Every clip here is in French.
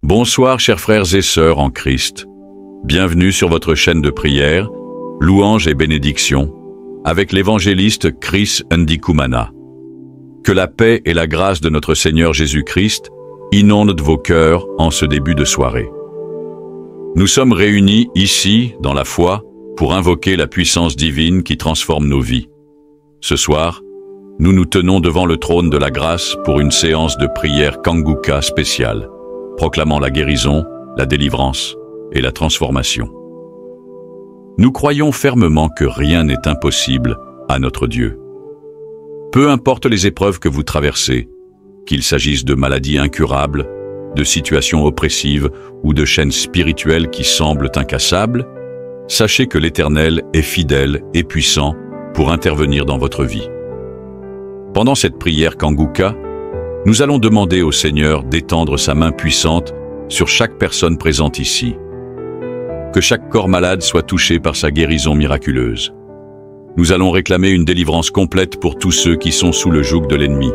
Bonsoir chers frères et sœurs en Christ. Bienvenue sur votre chaîne de prière, louanges et bénédictions, avec l'évangéliste Chris Ndikumana. Que la paix et la grâce de notre Seigneur Jésus-Christ inondent vos cœurs en ce début de soirée. Nous sommes réunis ici, dans la foi, pour invoquer la puissance divine qui transforme nos vies. Ce soir, nous nous tenons devant le trône de la grâce pour une séance de prière Kanguka spéciale, proclamant la guérison, la délivrance et la transformation. Nous croyons fermement que rien n'est impossible à notre Dieu. Peu importe les épreuves que vous traversez, qu'il s'agisse de maladies incurables, de situations oppressives ou de chaînes spirituelles qui semblent incassables, sachez que l'Éternel est fidèle et puissant pour intervenir dans votre vie. Pendant cette prière Kanguka, nous allons demander au Seigneur d'étendre sa main puissante sur chaque personne présente ici. Que chaque corps malade soit touché par sa guérison miraculeuse. Nous allons réclamer une délivrance complète pour tous ceux qui sont sous le joug de l'ennemi.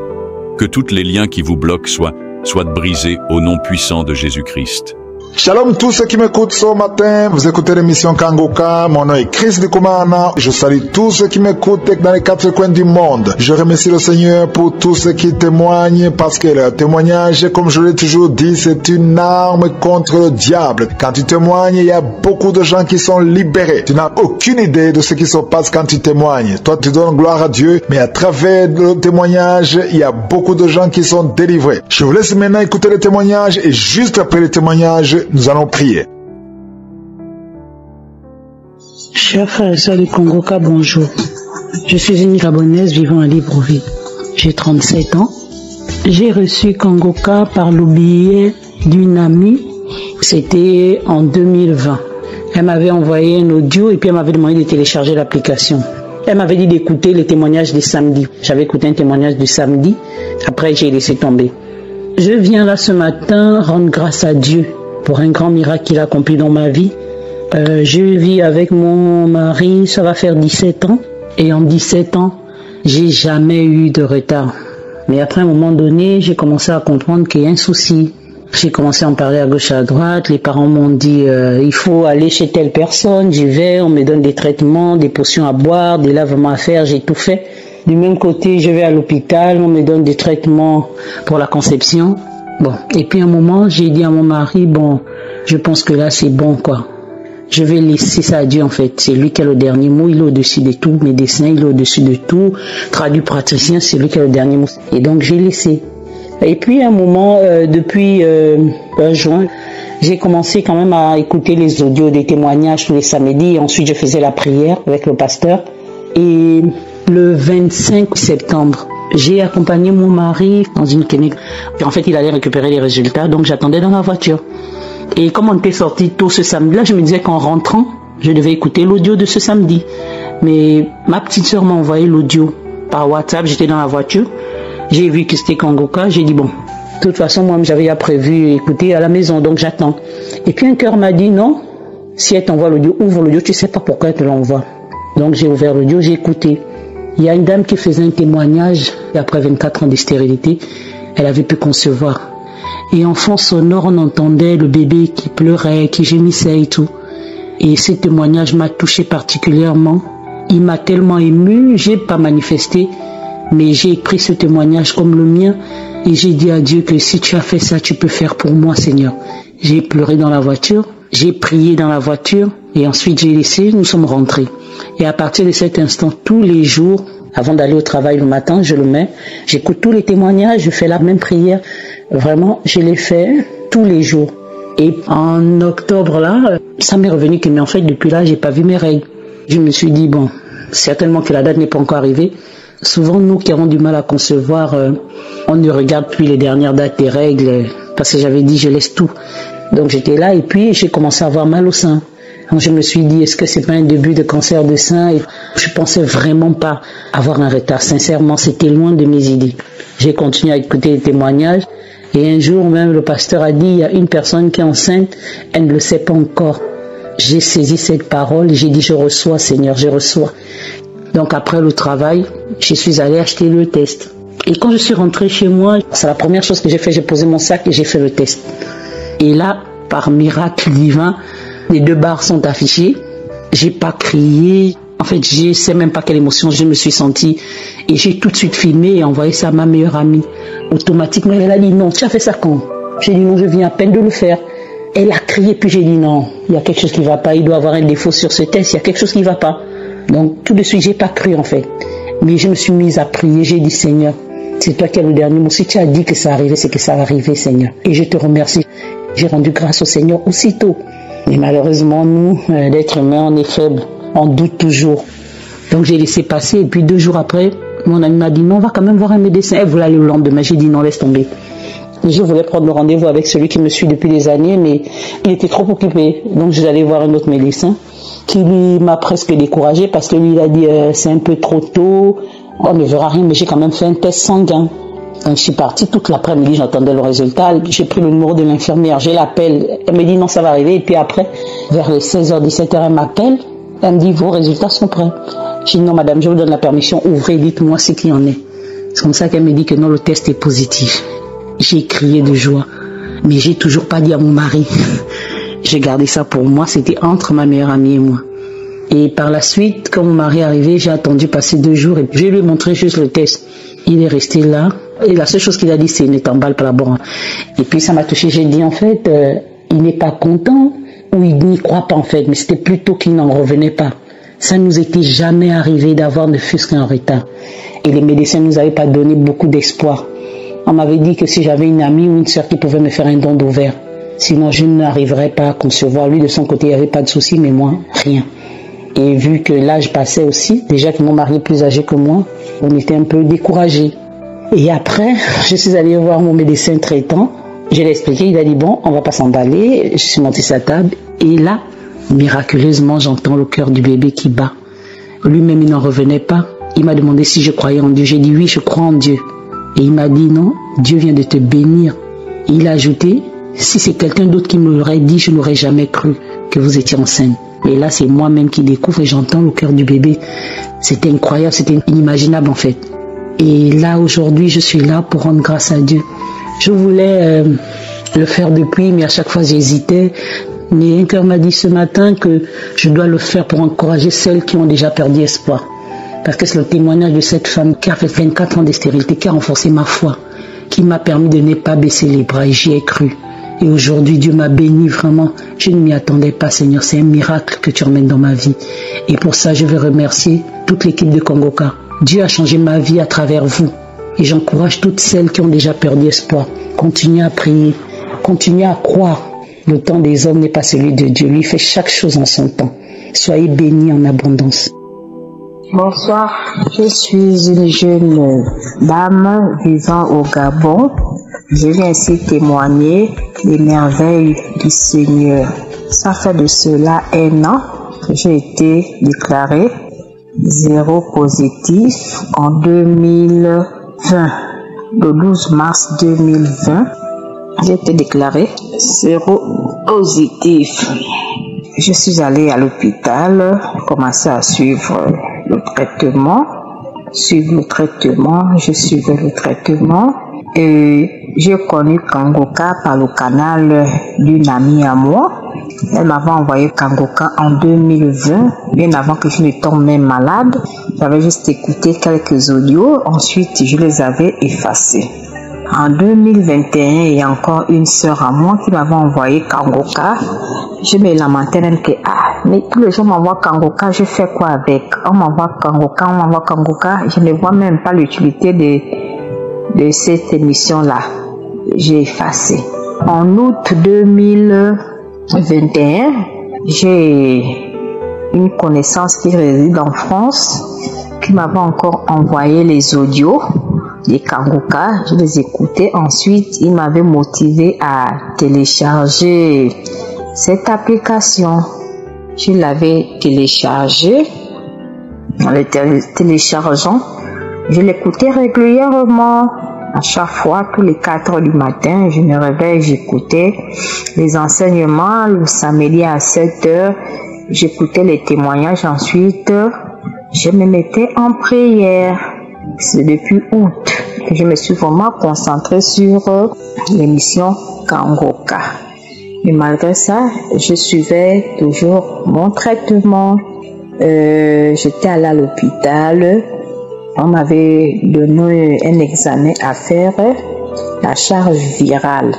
Que tous les liens qui vous bloquent soient brisés au nom puissant de Jésus-Christ. Shalom tous ceux qui m'écoutent ce matin, vous écoutez l'émission Kanguka, mon nom est Chris Ndikumana, je salue tous ceux qui m'écoutent dans les quatre coins du monde. Je remercie le Seigneur pour tous ceux qui témoignent, parce que le témoignage, comme je l'ai toujours dit, c'est une arme contre le diable. Quand tu témoignes, il y a beaucoup de gens qui sont libérés. Tu n'as aucune idée de ce qui se passe quand tu témoignes. Toi, tu donnes gloire à Dieu, mais à travers le témoignage, il y a beaucoup de gens qui sont délivrés. Je vous laisse maintenant écouter le témoignage et juste après le témoignage, nous allons prier. Chers frères et sœurs du Kanguka, bonjour. Je suis une Gabonaise vivant à Libreville. J'ai 37 ans. J'ai reçu Kanguka par le biais d'une amie. C'était en 2020. Elle m'avait envoyé un audio et puis elle m'avait demandé de télécharger l'application. Elle m'avait dit d'écouter les témoignages des samedis. J'avais écouté un témoignage du samedi. Après, j'ai laissé tomber. Je viens là ce matin rendre grâce à Dieu pour un grand miracle qu'il a accompli dans ma vie. Je vis avec mon mari, ça va faire 17 ans. Et en 17 ans, j'ai jamais eu de retard. Mais après un moment donné, j'ai commencé à comprendre qu'il y a un souci. J'ai commencé à en parler à gauche à droite. Les parents m'ont dit il faut aller chez telle personne. J'y vais, on me donne des traitements, des potions à boire, des lavements à faire, j'ai tout fait. Du même côté, je vais à l'hôpital, on me donne des traitements pour la conception. Bon, et puis à un moment, j'ai dit à mon mari, bon, je pense que là c'est bon quoi. Je vais laisser ça à Dieu en fait. C'est lui qui a le dernier mot, il est au-dessus de tout. Médecin, il est au-dessus de tout. Traduit praticien, c'est lui qui a le dernier mot. Et donc j'ai laissé. Et puis à un moment, depuis juin, j'ai commencé quand même à écouter les audios des témoignages tous les samedis. Ensuite, je faisais la prière avec le pasteur. Et le 25 septembre, j'ai accompagné mon mari dans une clinique. Et en fait, il allait récupérer les résultats, donc j'attendais dans la voiture. Et comme on était sorti tôt ce samedi-là, je me disais qu'en rentrant, je devais écouter l'audio de ce samedi. Mais ma petite sœur m'a envoyé l'audio par WhatsApp, j'étais dans la voiture. J'ai vu que c'était Kanguka, j'ai dit bon, de toute façon, moi j'avais déjà prévu écouter à la maison, donc j'attends. Et puis un cœur m'a dit non, si elle t'envoie l'audio, ouvre l'audio, tu sais pas pourquoi elle te l'envoie. Donc j'ai ouvert l'audio, j'ai écouté. Il y a une dame qui faisait un témoignage, et après 24 ans de stérilité, elle avait pu concevoir. Et en fond sonore, on entendait le bébé qui pleurait, qui gémissait et tout. Et ce témoignage m'a touché particulièrement. Il m'a tellement ému, j'ai pas manifesté, mais j'ai écrit ce témoignage comme le mien. Et j'ai dit à Dieu que si tu as fait ça, tu peux faire pour moi, Seigneur. J'ai pleuré dans la voiture, j'ai prié dans la voiture, et ensuite j'ai laissé, nous sommes rentrés. Et à partir de cet instant, tous les jours, avant d'aller au travail le matin, je le mets, j'écoute tous les témoignages, je fais la même prière. Vraiment, je l'ai fait tous les jours. Et en octobre là, ça m'est revenu que mais en fait depuis là, j'ai pas vu mes règles. Je me suis dit bon, certainement que la date n'est pas encore arrivée. Souvent nous qui avons du mal à concevoir, on ne regarde plus les dernières dates des règles parce que j'avais dit je laisse tout. Donc j'étais là et puis j'ai commencé à avoir mal au sein. Donc je me suis dit, est-ce que c'est pas un début de cancer de sein? Et je pensais vraiment pas avoir un retard. Sincèrement, c'était loin de mes idées. J'ai continué à écouter les témoignages. Et un jour même, le pasteur a dit, il y a une personne qui est enceinte, elle ne le sait pas encore. J'ai saisi cette parole et j'ai dit, je reçois, Seigneur, je reçois. Donc après le travail, je suis allée acheter le test. Et quand je suis rentrée chez moi, c'est la première chose que j'ai fait, j'ai posé mon sac et j'ai fait le test. Et là, par miracle divin, les 2 barres sont affichées. J'ai pas crié. En fait, je sais même pas quelle émotion je me suis sentie. Et j'ai tout de suite filmé et envoyé ça à ma meilleure amie. Automatiquement, elle a dit non, tu as fait ça quand? J'ai dit non, je viens à peine de le faire. Elle a crié, puis j'ai dit non, il y a quelque chose qui va pas. Il doit avoir un défaut sur ce test, il y a quelque chose qui va pas. Donc, tout de suite, j'ai pas cru en fait. Mais je me suis mise à prier. J'ai dit Seigneur, c'est toi qui as le dernier mot. Si tu as dit que ça arrivait, c'est que ça va arriver, Seigneur. Et je te remercie. J'ai rendu grâce au Seigneur aussitôt. Mais malheureusement, nous, l'être humain, on est faible. On doute toujours. Donc j'ai laissé passer. Et puis 2 jours après, mon ami m'a dit non, on va quand même voir un médecin. Elle voulait aller le lendemain. J'ai dit non, laisse tomber. Je voulais prendre le rendez-vous avec celui qui me suit depuis des années, mais il était trop occupé. Donc je suis allée voir un autre médecin qui lui m'a presque découragée parce que lui il a dit c'est un peu trop tôt. On ne verra rien, mais j'ai quand même fait un test sanguin. Donc, je suis partie toute l'après-midi, j'attendais le résultat. J'ai pris le numéro de l'infirmière, je l'appelle. Elle me dit non, ça va arriver. Et puis après, vers les 16h, 17h, elle m'appelle. Elle me dit vos résultats sont prêts. Je dis non, madame, je vous donne la permission, ouvrez, dites-moi ce qu'il y en est. C'est comme ça qu'elle me dit que non, le test est positif. J'ai crié de joie, mais j'ai toujours pas dit à mon mari. J'ai gardé ça pour moi, c'était entre ma meilleure amie et moi. Et par la suite, quand mon mari est arrivé, j'ai attendu passer 2 jours et je lui ai montré juste le test. Il est resté là et la seule chose qu'il a dit, c'est ne t'emballe pas là-bas. Et puis ça m'a touché, j'ai dit en fait, il n'est pas content ou il n'y croit pas en fait, mais c'était plutôt qu'il n'en revenait pas. Ça ne nous était jamais arrivé d'avoir ne fût-ce qu'un retard. Et les médecins ne nous avaient pas donné beaucoup d'espoir. On m'avait dit que si j'avais une amie ou une sœur qui pouvait me faire un don d'ovaire, sinon je n'arriverais pas à concevoir. Lui de son côté, il n'y avait pas de souci, mais moi, rien. Et vu que l'âge passait aussi, déjà que mon mari est plus âgé que moi, on était un peu découragés. Et après, je suis allée voir mon médecin traitant. Je l'ai expliqué, il a dit bon, on va pas s'emballer. Je suis montée sur la table et là, miraculeusement, j'entends le cœur du bébé qui bat. Lui-même, il n'en revenait pas. Il m'a demandé si je croyais en Dieu. J'ai dit oui, je crois en Dieu. Et il m'a dit non, Dieu vient de te bénir. Et il a ajouté, si c'est quelqu'un d'autre qui me l'aurait dit, je n'aurais jamais cru que vous étiez enceinte. Et là, c'est moi-même qui découvre et j'entends le cœur du bébé. C'était incroyable, c'était inimaginable en fait. Et là, aujourd'hui, je suis là pour rendre grâce à Dieu. Je voulais le faire depuis, mais à chaque fois, j'hésitais. Mais un cœur m'a dit ce matin que je dois le faire pour encourager celles qui ont déjà perdu espoir. Parce que c'est le témoignage de cette femme qui a fait 24 ans de stérilité, qui a renforcé ma foi, qui m'a permis de ne pas baisser les bras et j'y ai cru. Et aujourd'hui, Dieu m'a béni vraiment. Je ne m'y attendais pas, Seigneur. C'est un miracle que tu emmènes dans ma vie. Et pour ça, je veux remercier toute l'équipe de Congoca. Dieu a changé ma vie à travers vous. Et j'encourage toutes celles qui ont déjà perdu espoir. Continuez à prier. Continuez à croire. Le temps des hommes n'est pas celui de Dieu. Lui fait chaque chose en son temps. Soyez bénis en abondance. Bonsoir, je suis une jeune dame vivant au Gabon. Je viens ici témoigner des merveilles du Seigneur. Ça fait de cela 1 an que j'ai été déclarée 0 positif en 2020. Le 12 mars 2020, j'ai été déclarée 0 positif. Je suis allée à l'hôpital, commencé à suivre le traitement. Je suivais le traitement. Et j'ai connu Kangoka par le canal d'une amie à moi. Elle m'avait envoyé Kangoka en 2020, bien avant que je ne tombe même malade. J'avais juste écouté quelques audios, ensuite je les avais effacés. En 2021, il y a encore une sœur à moi qui m'avait envoyé Kangoka. Je me lamentais même que, mais tous les jours m'envoient Kangoka, je fais quoi avec? On m'envoie Kangoka, je ne vois même pas l'utilité de cette émission-là. J'ai effacé. En août 2021, j'ai une connaissance qui réside en France qui m'avait encore envoyé les audios des Kangoka. Je les écoutais. Ensuite, il m'avait motivé à télécharger cette application. Je l'avais téléchargée. En le téléchargeant, je l'écoutais régulièrement. À chaque fois, tous les 4 heures du matin, je me réveille, j'écoutais les enseignements. Le samedi à 7 heures, j'écoutais les témoignages. Ensuite, je me mettais en prière. C'est depuis août que je me suis vraiment concentrée sur l'émission Kangoka. Et malgré ça, je suivais toujours mon traitement. J'étais allée à l'hôpital. On m'avait donné un examen à faire, la charge virale.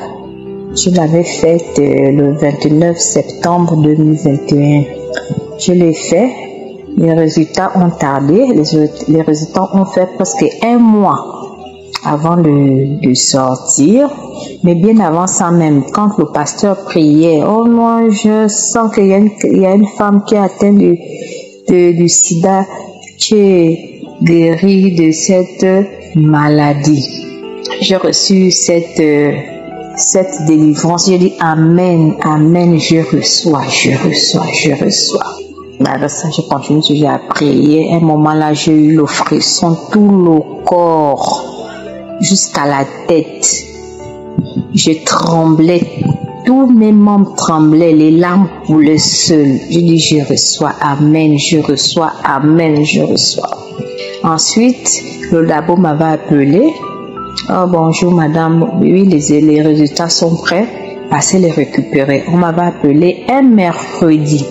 Je l'avais faite le 29 septembre 2021. Je l'ai fait. Les résultats ont tardé. Les résultats ont fait presque un mois avant de sortir. Mais bien avant ça même, quand le pasteur priait, oh moi je sens qu'il y a une femme qui est atteinte du sida, qui est guérie de cette maladie. J'ai reçu cette délivrance. J'ai dit amen, amen, je reçois. Malgré ça, je continue toujours à prier. À un moment là, j'ai eu le frisson, tout le corps, jusqu'à la tête. Je tremblais, tous mes membres tremblaient, les larmes coulaient seules. Je dis, je reçois, amen, je reçois, amen, je reçois. Ensuite, le labo m'avait appelé. Oh, bonjour madame, oui, les résultats sont prêts, passez les récupérer. On m'avait appelé un mercredi.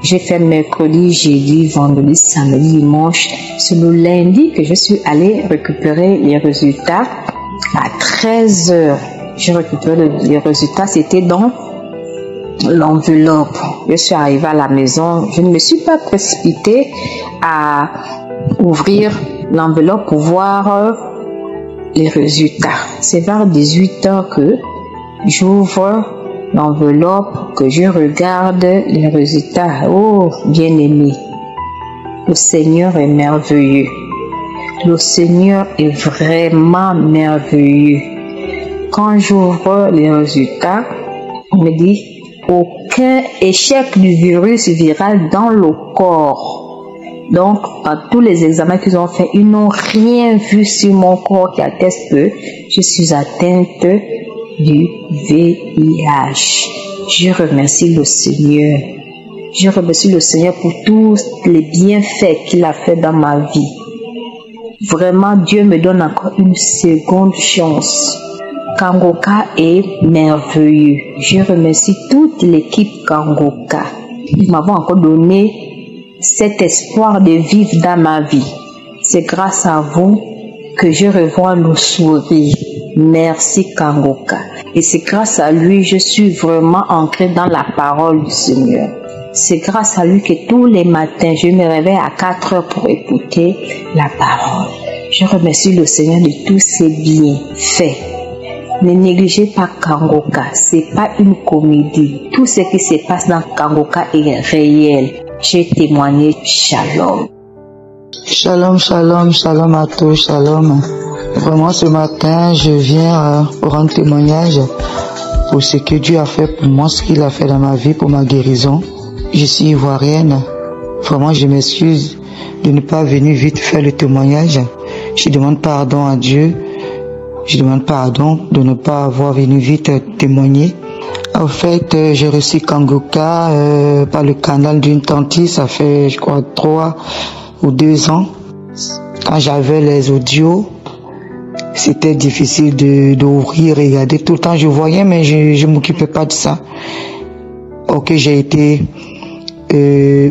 J'ai fait mercredi, jeudi, vendredi, samedi, dimanche. C'est le lundi que je suis allée récupérer les résultats à 13h. J'ai récupéré les résultats, c'était dans l'enveloppe. Je suis arrivée à la maison, je ne me suis pas précipitée à ouvrir l'enveloppe pour voir les résultats. C'est vers 18h que j'ouvre l'enveloppe, que je regarde les résultats. Oh, bien-aimé, le Seigneur est merveilleux. Le Seigneur est vraiment merveilleux. Quand j'ouvre les résultats, on me dit aucun échec du virus viral dans le corps. Donc, par tous les examens qu'ils ont fait, ils n'ont rien vu sur mon corps qui atteste que je suis atteinte du VIH. Je remercie le Seigneur. Je remercie le Seigneur pour tous les bienfaits qu'il a fait dans ma vie. Vraiment, Dieu me donne encore une seconde chance. Kangoka est merveilleux. Je remercie toute l'équipe Kangoka. Ils m'ont encore donné cet espoir de vivre dans ma vie. C'est grâce à vous que je revois le sourire. Merci Kangoka. Et c'est grâce à lui que je suis vraiment ancrée dans la parole du Seigneur. C'est grâce à lui que tous les matins, je me réveille à 4 heures pour écouter la parole. Je remercie le Seigneur de tous ses bienfaits. Ne négligez pas Kangoka, c'est pas une comédie. Tout ce qui se passe dans Kangoka est réel. J'ai témoigné. Shalom. Shalom, shalom, shalom à tous, shalom. Vraiment ce matin, je viens rendre témoignage pour ce que Dieu a fait pour moi, ce qu'il a fait dans ma vie, pour ma guérison. Je suis ivoirienne. Vraiment, je m'excuse de ne pas venir vite faire le témoignage. Je demande pardon à Dieu. Je demande pardon de ne pas avoir venu vite témoigner. En fait, j'ai reçu Kangoka par le canal d'une tante. Ça fait, je crois, 3 ou 2 ans. Quand j'avais les audios, c'était difficile d'ouvrir, regarder. Tout le temps, je voyais, mais je m'occupais pas de ça. Ok, j'ai été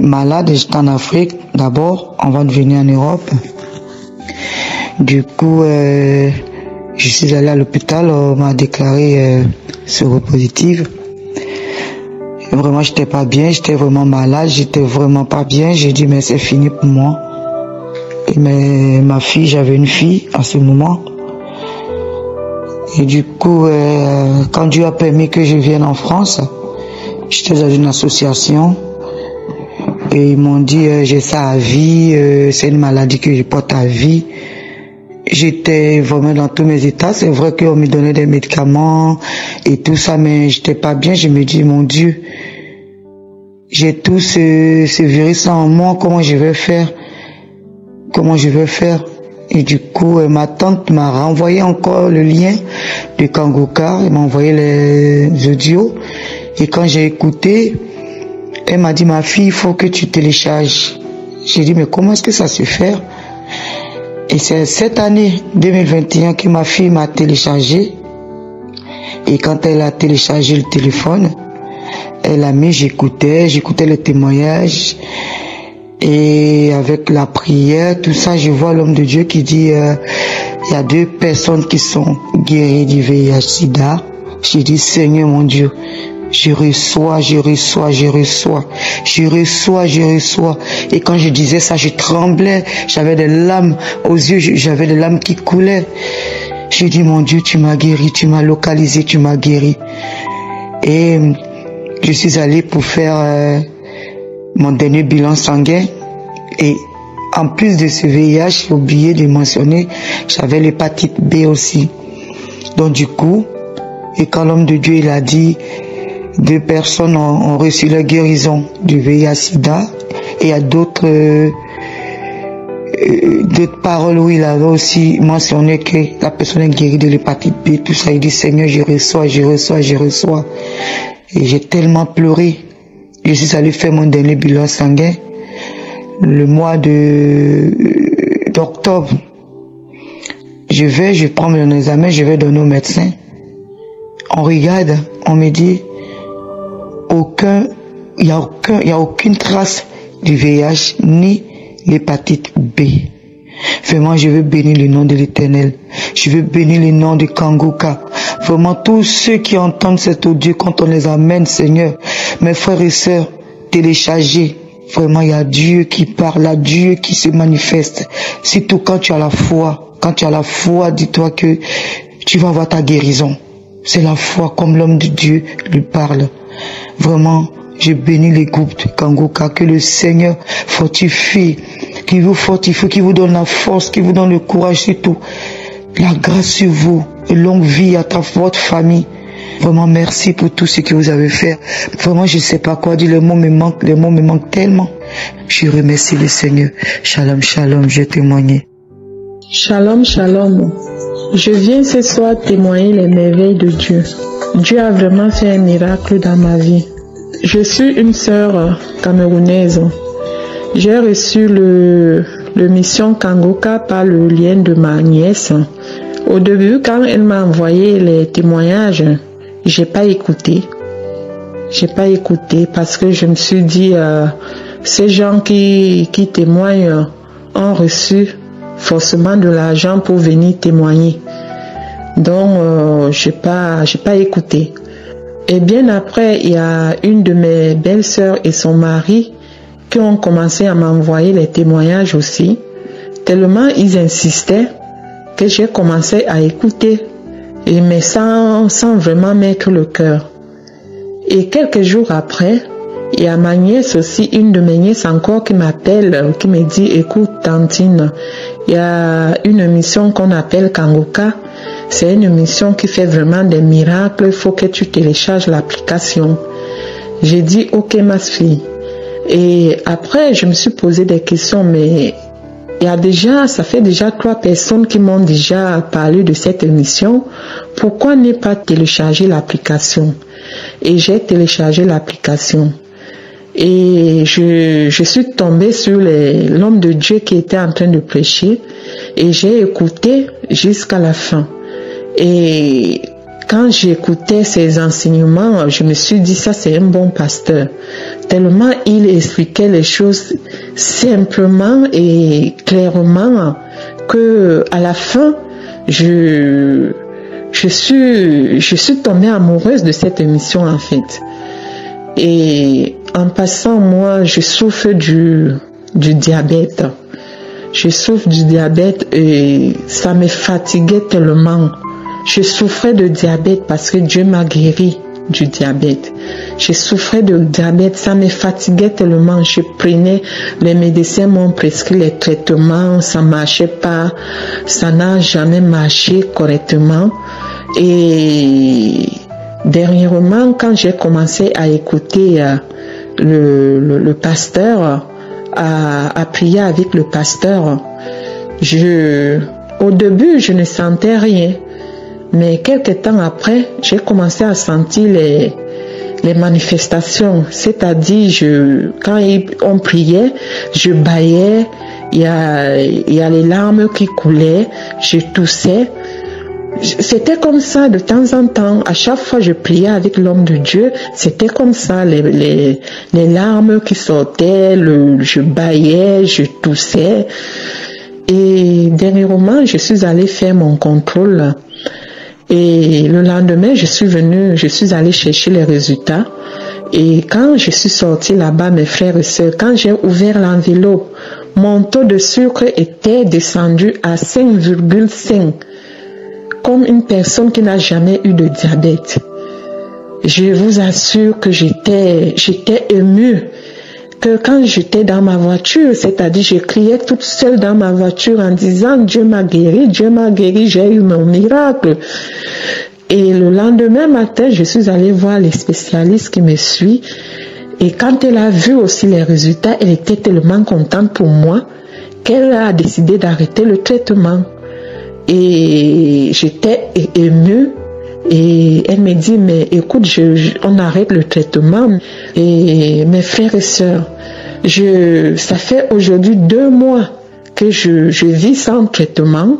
malade. J'étais en Afrique d'abord, avant de venir en Europe. Du coup, je suis allé à l'hôpital, on m'a déclaré séropositive. Vraiment, j'étais pas bien, j'étais vraiment malade, j'étais vraiment pas bien. J'ai dit, mais c'est fini pour moi. Mais ma fille, j'avais une fille à ce moment. Et du coup, quand Dieu a permis que je vienne en France, j'étais dans une association. Et ils m'ont dit, j'ai ça à vie, c'est une maladie que je porte à vie. J'étais vraiment dans tous mes états. C'est vrai qu'on me donnait des médicaments et tout ça, mais j'étais pas bien. Je me dis, mon Dieu, j'ai tout ce virus en moi, comment je vais faire? Comment je vais faire? Et du coup, ma tante m'a renvoyé encore le lien de Kangoka. Elle m'a envoyé les audios. Et quand j'ai écouté, elle m'a dit, ma fille, il faut que tu télécharges. J'ai dit, mais comment est-ce que ça se fait? Et c'est cette année 2021 que ma fille m'a téléchargé. Et quand elle a téléchargé le téléphone, elle a mis, j'écoutais le témoignage. Et avec la prière, tout ça, je vois l'homme de Dieu qui dit, il y a 2 personnes qui sont guéries du VIH/SIDA. J'ai dit, Seigneur mon Dieu, je reçois. Et quand je disais ça, je tremblais. J'avais des larmes aux yeux, j'avais des larmes qui coulaient. J'ai dit, mon Dieu, tu m'as guéri, tu m'as localisé, tu m'as guéri. Et je suis allé pour faire mon dernier bilan sanguin. Et en plus de ce VIH, j'ai oublié de mentionner, j'avais l'hépatite B aussi. Donc du coup, et quand l'homme de Dieu il a dit, 2 personnes ont reçu la guérison du VIH/SIDA, et il y a d'autres paroles où il avait aussi mentionné que la personne est guérie de l'hépatite B, tout ça. Il dit, Seigneur, je reçois. Et j'ai tellement pleuré. Je suis allé faire mon dernier bilan sanguin le mois d'octobre. Je prends mon examen, je vais donner au médecin. On regarde, on me dit, il n'y a aucune trace du VIH ni l'hépatite B. Vraiment, je veux bénir le nom de l'Éternel. Je veux bénir le nom de Kangoka. Vraiment, tous ceux qui entendent cet audio, quand on les amène, Seigneur, mes frères et sœurs, téléchargez. Vraiment, il y a Dieu qui parle, là, Dieu qui se manifeste. Surtout quand tu as la foi. Quand tu as la foi, dis-toi que tu vas avoir ta guérison. C'est la foi, comme l'homme de Dieu lui parle. Vraiment, je bénis les groupes de Kangoka, que le Seigneur fortifie, qu'il vous fortifie, qu'il vous donne la force, qu'il vous donne le courage, surtout la grâce sur vous, et longue vie à votre famille. Vraiment, merci pour tout ce que vous avez fait. Vraiment, je ne sais pas quoi dire, les mots me manquent tellement. Je remercie le Seigneur. Shalom, shalom, je témoigne. Shalom, shalom. Je viens ce soir témoigner les merveilles de Dieu. Dieu a vraiment fait un miracle dans ma vie. Je suis une sœur camerounaise. J'ai reçu le mission Kangoka par le lien de ma nièce. Au début, quand elle m'a envoyé les témoignages, j'ai pas écouté parce que je me suis dit, ces gens qui témoignent ont reçu forcément de l'argent pour venir témoigner. Donc, j'ai pas écouté. Et bien après, il y a une de mes belles-sœurs et son mari qui ont commencé à m'envoyer les témoignages aussi. Tellement ils insistaient que j'ai commencé à écouter, mais sans vraiment mettre le cœur. Et quelques jours après, il y a ma nièce aussi, une de mes nièces encore qui m'appelle, qui me dit, écoute Tantine, il y a une émission qu'on appelle Kangoka. C'est une émission qui fait vraiment des miracles, il faut que tu télécharges l'application. J'ai dit, ok ma fille. Et après, je me suis posé des questions, mais ça fait déjà 3 personnes qui m'ont déjà parlé de cette émission. Pourquoi ne pas télécharger l'application? Et j'ai téléchargé l'application. Et je suis tombée sur l'homme de Dieu qui était en train de prêcher. Et j'ai écouté jusqu'à la fin. Et quand j'écoutais ses enseignements, je me suis dit, ça c'est un bon pasteur. Tellement il expliquait les choses simplement et clairement que à la fin, je suis tombée amoureuse de cette émission en fait. Et en passant, moi, je souffre du diabète. Je souffre du diabète et ça me fatiguait tellement. Je souffrais de diabète parce que Dieu m'a guéri du diabète. Je souffrais de diabète, ça me fatiguait tellement. Je prenais, les médecins m'ont prescrit les traitements, ça marchait pas, ça n'a jamais marché correctement. Et dernièrement, quand j'ai commencé à écouter le pasteur, à prier avec le pasteur, au début, je ne sentais rien. Mais quelques temps après, j'ai commencé à sentir les manifestations. C'est-à-dire, quand on priait, je bâillais, il y a les larmes qui coulaient, je toussais. C'était comme ça de temps en temps. À chaque fois je priais avec l'homme de Dieu, c'était comme ça, les larmes qui sortaient, je bâillais, je toussais. Et dernièrement, je suis allée faire mon contrôle. Et le lendemain, je suis allée chercher les résultats. Et quand je suis sortie là-bas, mes frères et sœurs, quand j'ai ouvert l'enveloppe, mon taux de sucre était descendu à 5,5, comme une personne qui n'a jamais eu de diabète. Je vous assure que j'étais émue, que quand j'étais dans ma voiture, c'est-à-dire je criais toute seule dans ma voiture en disant « Dieu m'a guéri, j'ai eu mon miracle ». Et le lendemain matin, je suis allée voir les spécialistes qui me suivent. Et quand elle a vu aussi les résultats, elle était tellement contente pour moi qu'elle a décidé d'arrêter le traitement. Et j'étais émue. Et elle me dit, mais écoute, on arrête le traitement. Et mes frères et sœurs, ça fait aujourd'hui 2 mois que je vis sans traitement.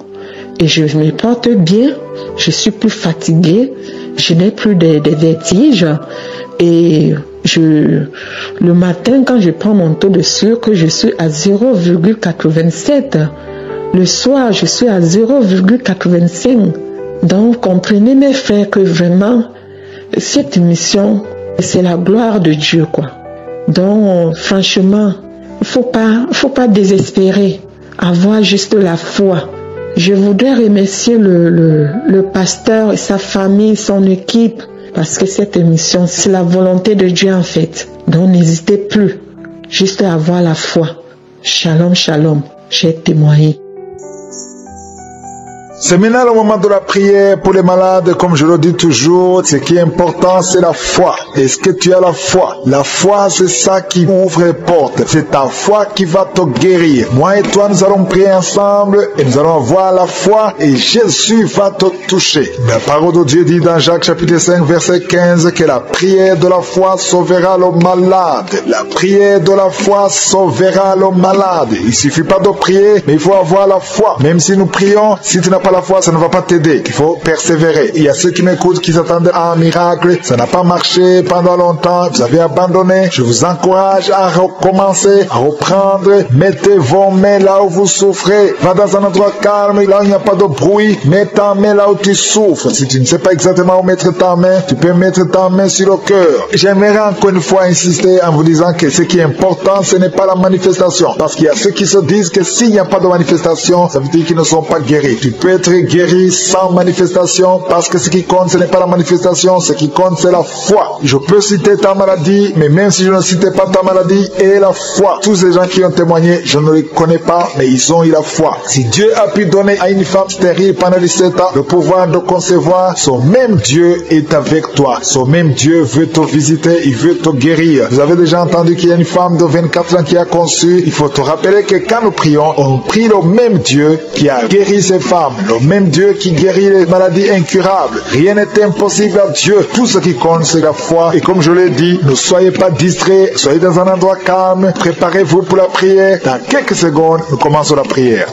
Et je me porte bien, je suis plus fatiguée, je n'ai plus de vertiges. Et le matin, quand je prends mon taux de sucre, je suis à 0,87. Le soir, je suis à 0,85. Donc, comprenez mes frères que vraiment, cette mission, c'est la gloire de Dieu, quoi. Donc, franchement, il faut pas désespérer, avoir juste la foi. Je voudrais remercier le pasteur et sa famille, son équipe, parce que cette émission, c'est la volonté de Dieu en fait. Donc n'hésitez plus, juste à avoir la foi. Shalom, shalom, j'ai témoigné. C'est maintenant le moment de la prière pour les malades. Comme je le dis toujours, ce qui est important, c'est la foi. Est-ce que tu as la foi? La foi, c'est ça qui ouvre les portes. C'est ta foi qui va te guérir. Moi et toi, nous allons prier ensemble et nous allons avoir la foi et Jésus va te toucher. La parole de Dieu dit dans Jacques chapitre 5, verset 15 que la prière de la foi sauvera le malade. La prière de la foi sauvera le malade. Il ne suffit pas de prier, mais il faut avoir la foi. Même si nous prions, si tu n'as pas la foi, ça ne va pas t'aider. Il faut persévérer. Il y a ceux qui m'écoutent qui s'attendaient à un miracle. Ça n'a pas marché pendant longtemps. Vous avez abandonné. Je vous encourage à recommencer, à reprendre. Mettez vos mains là où vous souffrez. Va dans un endroit calme, là où il n'y a pas de bruit. Mets ta main là où tu souffres. Si tu ne sais pas exactement où mettre ta main, tu peux mettre ta main sur le cœur. J'aimerais encore une fois insister en vous disant que ce qui est important, ce n'est pas la manifestation. Parce qu'il y a ceux qui se disent que s'il n'y a pas de manifestation, ça veut dire qu'ils ne sont pas guéris. Tu peux être guéri sans manifestation, parce que ce qui compte, ce n'est pas la manifestation, ce qui compte, c'est la foi. Je peux citer ta maladie, mais même si je ne citais pas ta maladie, et la foi. Tous ces gens qui ont témoigné, je ne les connais pas, mais ils ont eu la foi. Si Dieu a pu donner à une femme stérile pendant 17 ans le pouvoir de concevoir, son même Dieu est avec toi. Son même Dieu veut te visiter, il veut te guérir. Vous avez déjà entendu qu'il y a une femme de 24 ans qui a conçu. Il faut te rappeler que quand nous prions, on prie le même Dieu qui a guéri ces femmes. Le même Dieu qui guérit les maladies incurables. Rien n'est impossible à Dieu. Tout ce qui compte, c'est la foi. Et comme je l'ai dit, ne soyez pas distraits. Soyez dans un endroit calme. Préparez-vous pour la prière. Dans quelques secondes, nous commençons la prière.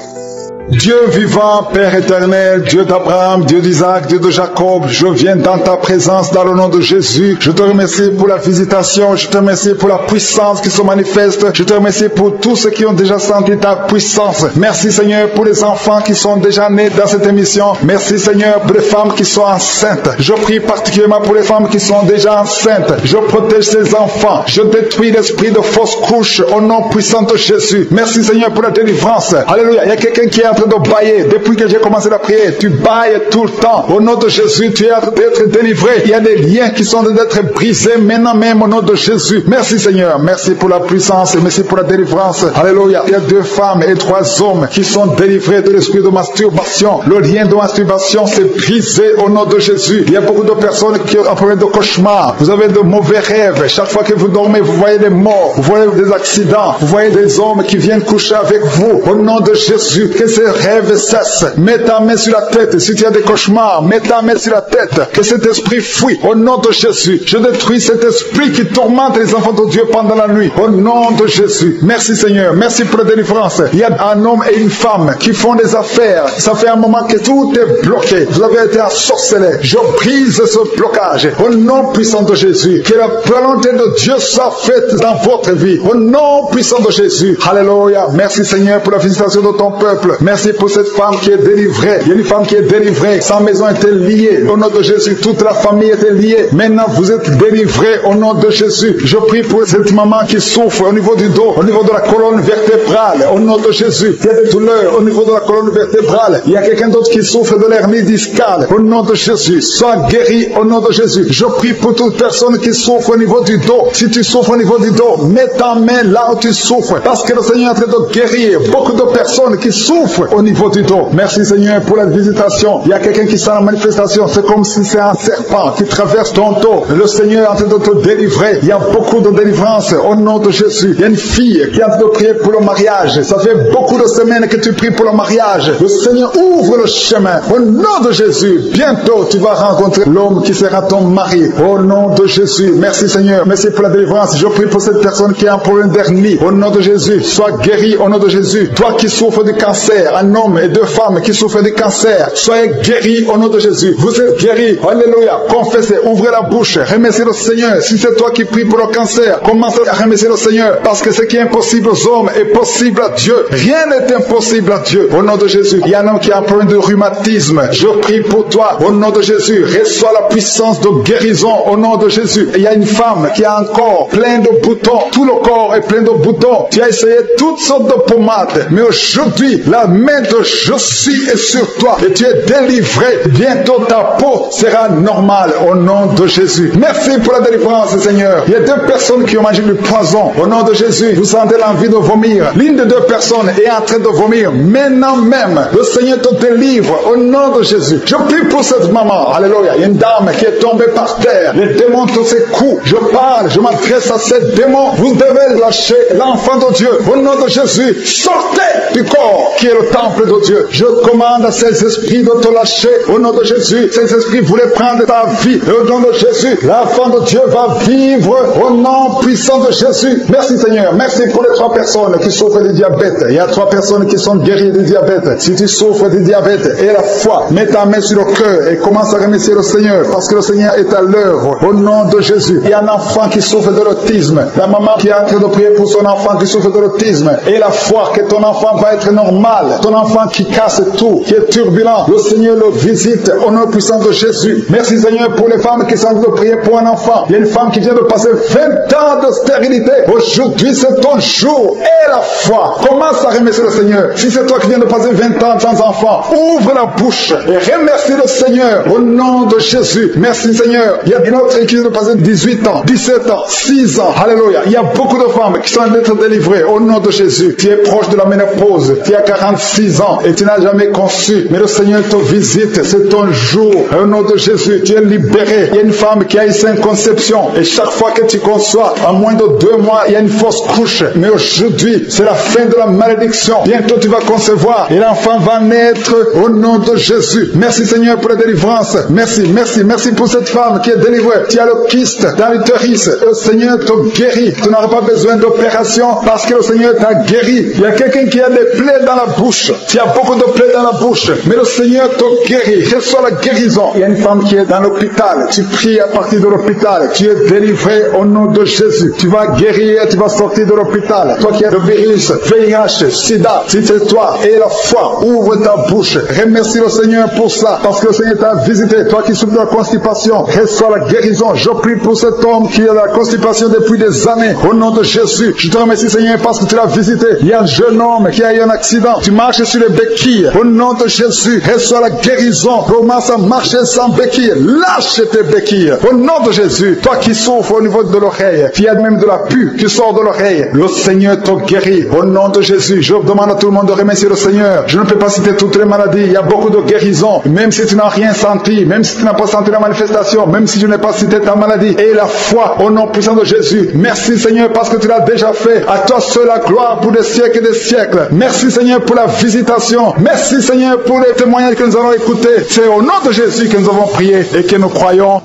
Dieu vivant, Père éternel, Dieu d'Abraham, Dieu d'Isaac, Dieu de Jacob, je viens dans ta présence dans le nom de Jésus. Je te remercie pour la visitation, je te remercie pour la puissance qui se manifeste, je te remercie pour tous ceux qui ont déjà senti ta puissance. Merci Seigneur pour les enfants qui sont déjà nés dans cette émission. Merci Seigneur pour les femmes qui sont enceintes. Je prie particulièrement pour les femmes qui sont déjà enceintes. Je protège ces enfants. Je détruis l'esprit de fausse couche au nom puissant de Jésus. Merci Seigneur pour la délivrance. Alléluia. Il y a quelqu'un qui est en train de bailler. Depuis que j'ai commencé la prière, tu bailles tout le temps. Au nom de Jésus, tu es en train d'être délivré. Il y a des liens qui sont en train d'être brisés maintenant même au nom de Jésus. Merci Seigneur. Merci pour la puissance et merci pour la délivrance. Alléluia. Il y a 2 femmes et 3 hommes qui sont délivrés de l'esprit de masturbation. Le lien de masturbation s'est brisé au nom de Jésus. Il y a beaucoup de personnes qui ont un problème de cauchemar. Vous avez de mauvais rêves. Chaque fois que vous dormez, vous voyez des morts. Vous voyez des accidents. Vous voyez des hommes qui viennent coucher avec vous. Au nom de Jésus, que ces rêves cessent. Mets ta main sur la tête. Si tu as des cauchemars, mets ta main sur la tête. Que cet esprit fuit. Au nom de Jésus, je détruis cet esprit qui tourmente les enfants de Dieu pendant la nuit. Au nom de Jésus. Merci Seigneur. Merci pour la délivrance. Il y a un homme et une femme qui font des affaires. Ça fait un moment que tout est bloqué. Vous avez été ensorcelé. Je brise ce blocage. Au nom puissant de Jésus. Que la volonté de Dieu soit faite dans votre vie. Au nom puissant de Jésus. Alléluia. Merci Seigneur pour la visitation de ton peuple. Merci pour cette femme qui est délivrée. Il y a une femme qui est délivrée. Sa maison était liée. Au nom de Jésus, toute la famille était liée. Maintenant, vous êtes délivrés au nom de Jésus. Je prie pour cette maman qui souffre au niveau du dos, au niveau de la colonne vertébrale. Au nom de Jésus, il y a des douleurs au niveau de la colonne vertébrale. Il y a quelqu'un d'autre qui souffre de l'hernie discale. Au nom de Jésus, sois guéri au nom de Jésus. Je prie pour toute personne qui souffre au niveau du dos. Si tu souffres au niveau du dos, mets ta main là où tu souffres. Parce que le Seigneur est en train de guérir beaucoup de personnes qui souffrent au niveau du dos. Merci Seigneur pour la visitation. Il y a quelqu'un qui sent la manifestation. C'est comme si c'est un serpent qui traverse ton dos. Le Seigneur est en train de te délivrer. Il y a beaucoup de délivrance au nom de Jésus. Il y a une fille qui est en train de prier pour le mariage. Ça fait beaucoup de semaines que tu pries pour le mariage. Le Seigneur ouvre le chemin. Au nom de Jésus, bientôt tu vas rencontrer l'homme qui sera ton mari. Au nom de Jésus. Merci Seigneur. Merci pour la délivrance. Je prie pour cette personne qui a un problème d'hernie. Au nom de Jésus, sois guéri au nom de Jésus. Toi qui souffres du cancer, un homme et deux femmes qui souffrent du cancer, soyez guéris au nom de Jésus. Vous êtes guéris. Alléluia. Confessez, ouvrez la bouche. Remerciez le Seigneur. Si c'est toi qui pries pour le cancer, commence à remercier le Seigneur. Parce que ce qui est impossible aux hommes est possible à Dieu. Rien n'est impossible à Dieu. Au nom de Jésus. Il y a un homme qui a un problème de rhumatisme. Je prie pour toi. Au nom de Jésus. Reçois la puissance de guérison. Au nom de Jésus. Il y a une femme qui a un corps plein de boutons. Tout le corps est plein de boutons. Tu as essayé toutes sortes de pommades. Mais aujourd'hui, la main de Jésus est sur toi. Et tu es délivré. Bientôt ta peau sera normale. Au nom de Jésus. Merci pour la délivrance, Seigneur. Il y a deux personnes qui ont mangé du poison. Au nom de Jésus, vous sentez l'envie de vomir. L'une des deux personnes est en train de vomir. Maintenant même, le Seigneur te délivre. Au nom de Jésus. Je prie pour cette maman. Alléluia. Il y a une dame qui est tombée par terre. Les démons te secouent. Je parle, je m'adresse à ces démons. Vous devez lâcher l'enfant de Dieu. Au nom de Jésus, sortez du corps qui est le temple de Dieu. Je commande à ces esprits de te lâcher. Au nom de Jésus, ces esprits voulaient prendre ta vie. Au nom de Jésus, l'enfant de Dieu va vivre au nom puissant de Jésus. Merci Seigneur. Merci pour les 3 personnes qui souffrent du diabète. Il y a 3 personnes qui sont guéries du diabète. Si tu souffres du diabète et la foi, mets ta main sur le cœur et commence à remercier le Seigneur parce que le Seigneur est à l'œuvre. Au nom de Jésus. Il y a un enfant qui souffre de l'autisme. La maman qui est en train de prier pour son enfant qui souffre de l'autisme. Et la foi que ton enfant va être normal. Ton enfant qui casse tout, qui est turbulent. Le Seigneur le visite au nom puissant de Jésus. Merci Seigneur pour les femmes qui sont en train de prier pour un enfant. Il y a une femme qui vient de passer 20 ans de stérilité. Aujourd'hui c'est ton jour. Et la foi. Commence à remercier le Seigneur. Si c'est toi qui viens de passer 20 ans sans enfant, ouvre la bouche et remercie le Seigneur au nom de Jésus. Merci Seigneur. Il y a une autre qui vient de passer 18 ans, 17 ans, 6 ans. Alléluia. Il y a beaucoup de femmes qui sont en train d'être délivrées au nom de Jésus. Tu es proche de la ménopause. Tu as 46 ans et tu n'as jamais conçu. Mais le Seigneur te visite. C'est ton jour. Au nom de Jésus, tu es libéré. Il y a une femme qui a eu 5 conceptions. Et chaque fois que tu conçois, en moins de 2 mois, il y a une fausse couche. Mais aujourd'hui, c'est la fin de la malédiction. Bientôt, tu vas concevoir. Et l'enfant va naître au nom de Jésus. Merci Seigneur pour la délivrance. Merci, merci, merci pour cette femme qui est délivrée. Tu as le kyste dans l'utérus. Le Seigneur te guérit. Tu n'auras pas besoin d'opération parce que le Seigneur t'a guéri. Il y a quelqu'un qui a des plaies dans la bouche. Tu as beaucoup de plaies dans la bouche. Mais le Seigneur te guérit. Reçois la guérison. Il y a une femme qui est dans l'hôpital. Tu pries à partir de l'hôpital. Tu es délivré au nom de Jésus. Tu vas guérir. Tu vas sortir de l'hôpital. Toi qui as le virus, VIH, SIDA, si c'est toi et la foi, ouvre ta bouche. Remercie le Seigneur pour ça. Parce que le Seigneur t'a visité. Toi qui souffres de la constipation, reçois la guérison. Je prie pour cet homme qui a la constipation depuis des années. Au nom de Jésus, je te remercie Seigneur parce que tu l'as visité. Il y a un jeune homme qui a eu un accident. Tu marches sur les béquilles. Au nom de Jésus, reçois la guérison. Commence à marcher sans béquilles. Lâche tes béquilles. Au nom de Jésus, toi qui souffres au niveau de l'oreille, tu as même de la pue qui sort de l'oreille. Le Seigneur te guérit. Au nom de Jésus, je demande à tout le monde de remercier le Seigneur. Je ne peux pas citer toutes les maladies. Il y a beaucoup de guérisons. Même si tu n'as rien senti, même si tu n'as pas senti la manifestation, même si je n'ai pas cité ta maladie. Et la foi au nom puissant de Jésus. Merci Seigneur parce que tu l'as déjà fait. À toi seul la gloire pour des siècles et des siècles. Merci Seigneur pour la visitation. Merci Seigneur pour les témoignages que nous allons écouter. C'est au nom de Jésus que nous avons prié et que nous croyons.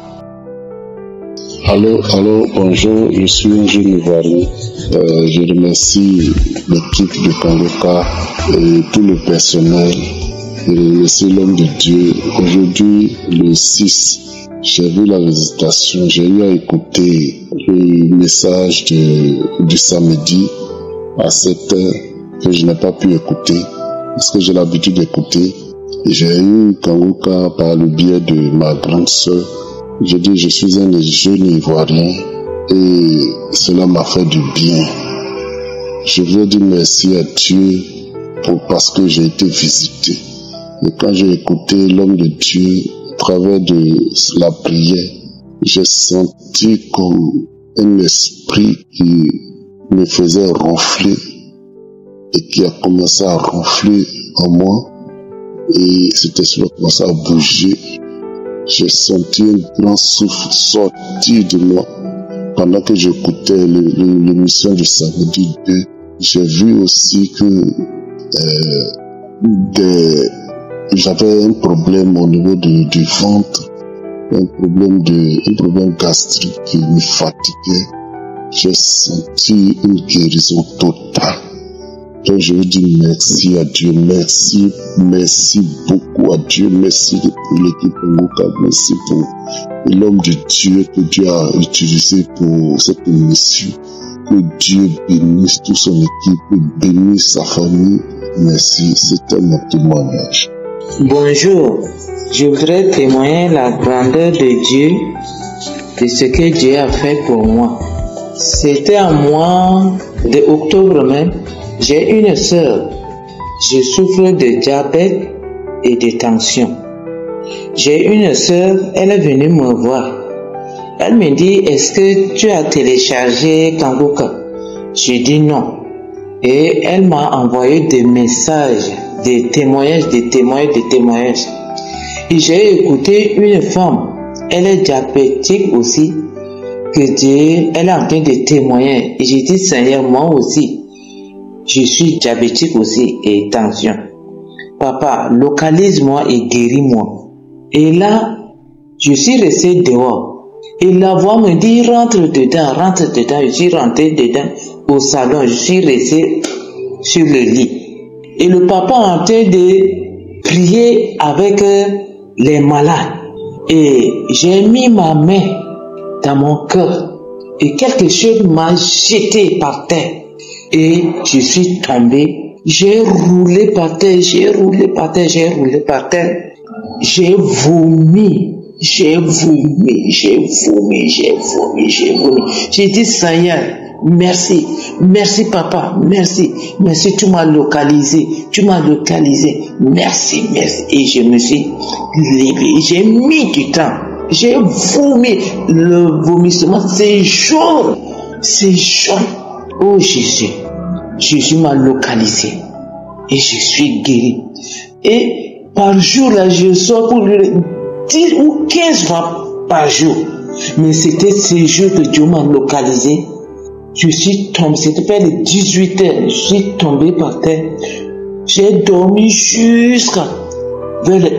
Allô, bonjour, je suis un jeune Ivoirien. Je remercie l'équipe de Kangoka et tout le personnel. Je remercie l'homme de Dieu. Aujourd'hui, le 6, j'ai vu la visitation. J'ai eu à écouter le message du samedi à 7h que je n'ai pas pu écouter parce que j'ai l'habitude d'écouter. J'ai eu Kangoka par le biais de ma grande sœur. Je dis, je suis un jeune Ivoirien et cela m'a fait du bien. Je veux dire merci à Dieu parce que j'ai été visité. Et quand j'ai écouté l'homme de Dieu à travers de la prière, j'ai senti comme un esprit qui me faisait ronfler et qui a commencé à ronfler en moi. Et cet esprit a commencé à bouger. J'ai senti un grand souffle sortir de moi. Pendant que j'écoutais l'émission du samedi 2, j'ai vu aussi que j'avais un problème au niveau du ventre, un problème gastrique qui me fatiguait. J'ai senti une guérison totale. Donc je veux dire merci à Dieu, merci beaucoup à Dieu, merci pour l'équipe Kangoka, merci pour l'homme de Dieu que Dieu a utilisé pour cette émission. Que Dieu bénisse toute son équipe, bénisse sa famille. Merci, c'était mon témoignage. Bonjour, je voudrais témoigner la grandeur de Dieu, de ce que Dieu a fait pour moi. C'était en mois d'octobre même. J'ai une sœur, je souffre de diabète et de tension. J'ai une sœur, elle est venue me voir. Elle me dit, est-ce que tu as téléchargé Kangoka? J'ai dit non. Et elle m'a envoyé des messages, des témoignages. Et j'ai écouté une femme, elle est diabétique aussi, que Dieu, elle est en train de témoigner. Et j'ai dit, Seigneur, moi aussi, je suis diabétique aussi et tension. Papa, localise-moi et guéris-moi. Et là, je suis resté dehors. Et la voix me dit, rentre dedans. Je suis rentré dedans au salon. Je suis resté sur le lit. Et le papa est en train de prier avec les malades. Et j'ai mis ma main dans mon cœur. Et quelque chose m'a jeté par terre. Et je suis tombé. J'ai roulé par terre. J'ai vomi. J'ai dit, Seigneur, merci papa, merci, tu m'as localisé, merci, et je me suis levé, j'ai mis du temps, j'ai vomi, le vomissement, c'est jaune, oh Jésus m'a localisé, et je suis guéri, et par jour là, je sors pour 10 ou 15 fois par jour. Mais c'était ces jours que Dieu m'a localisé. Je suis tombé, c'était vers les 18 heures. Je suis tombé par terre. J'ai dormi jusqu'à vers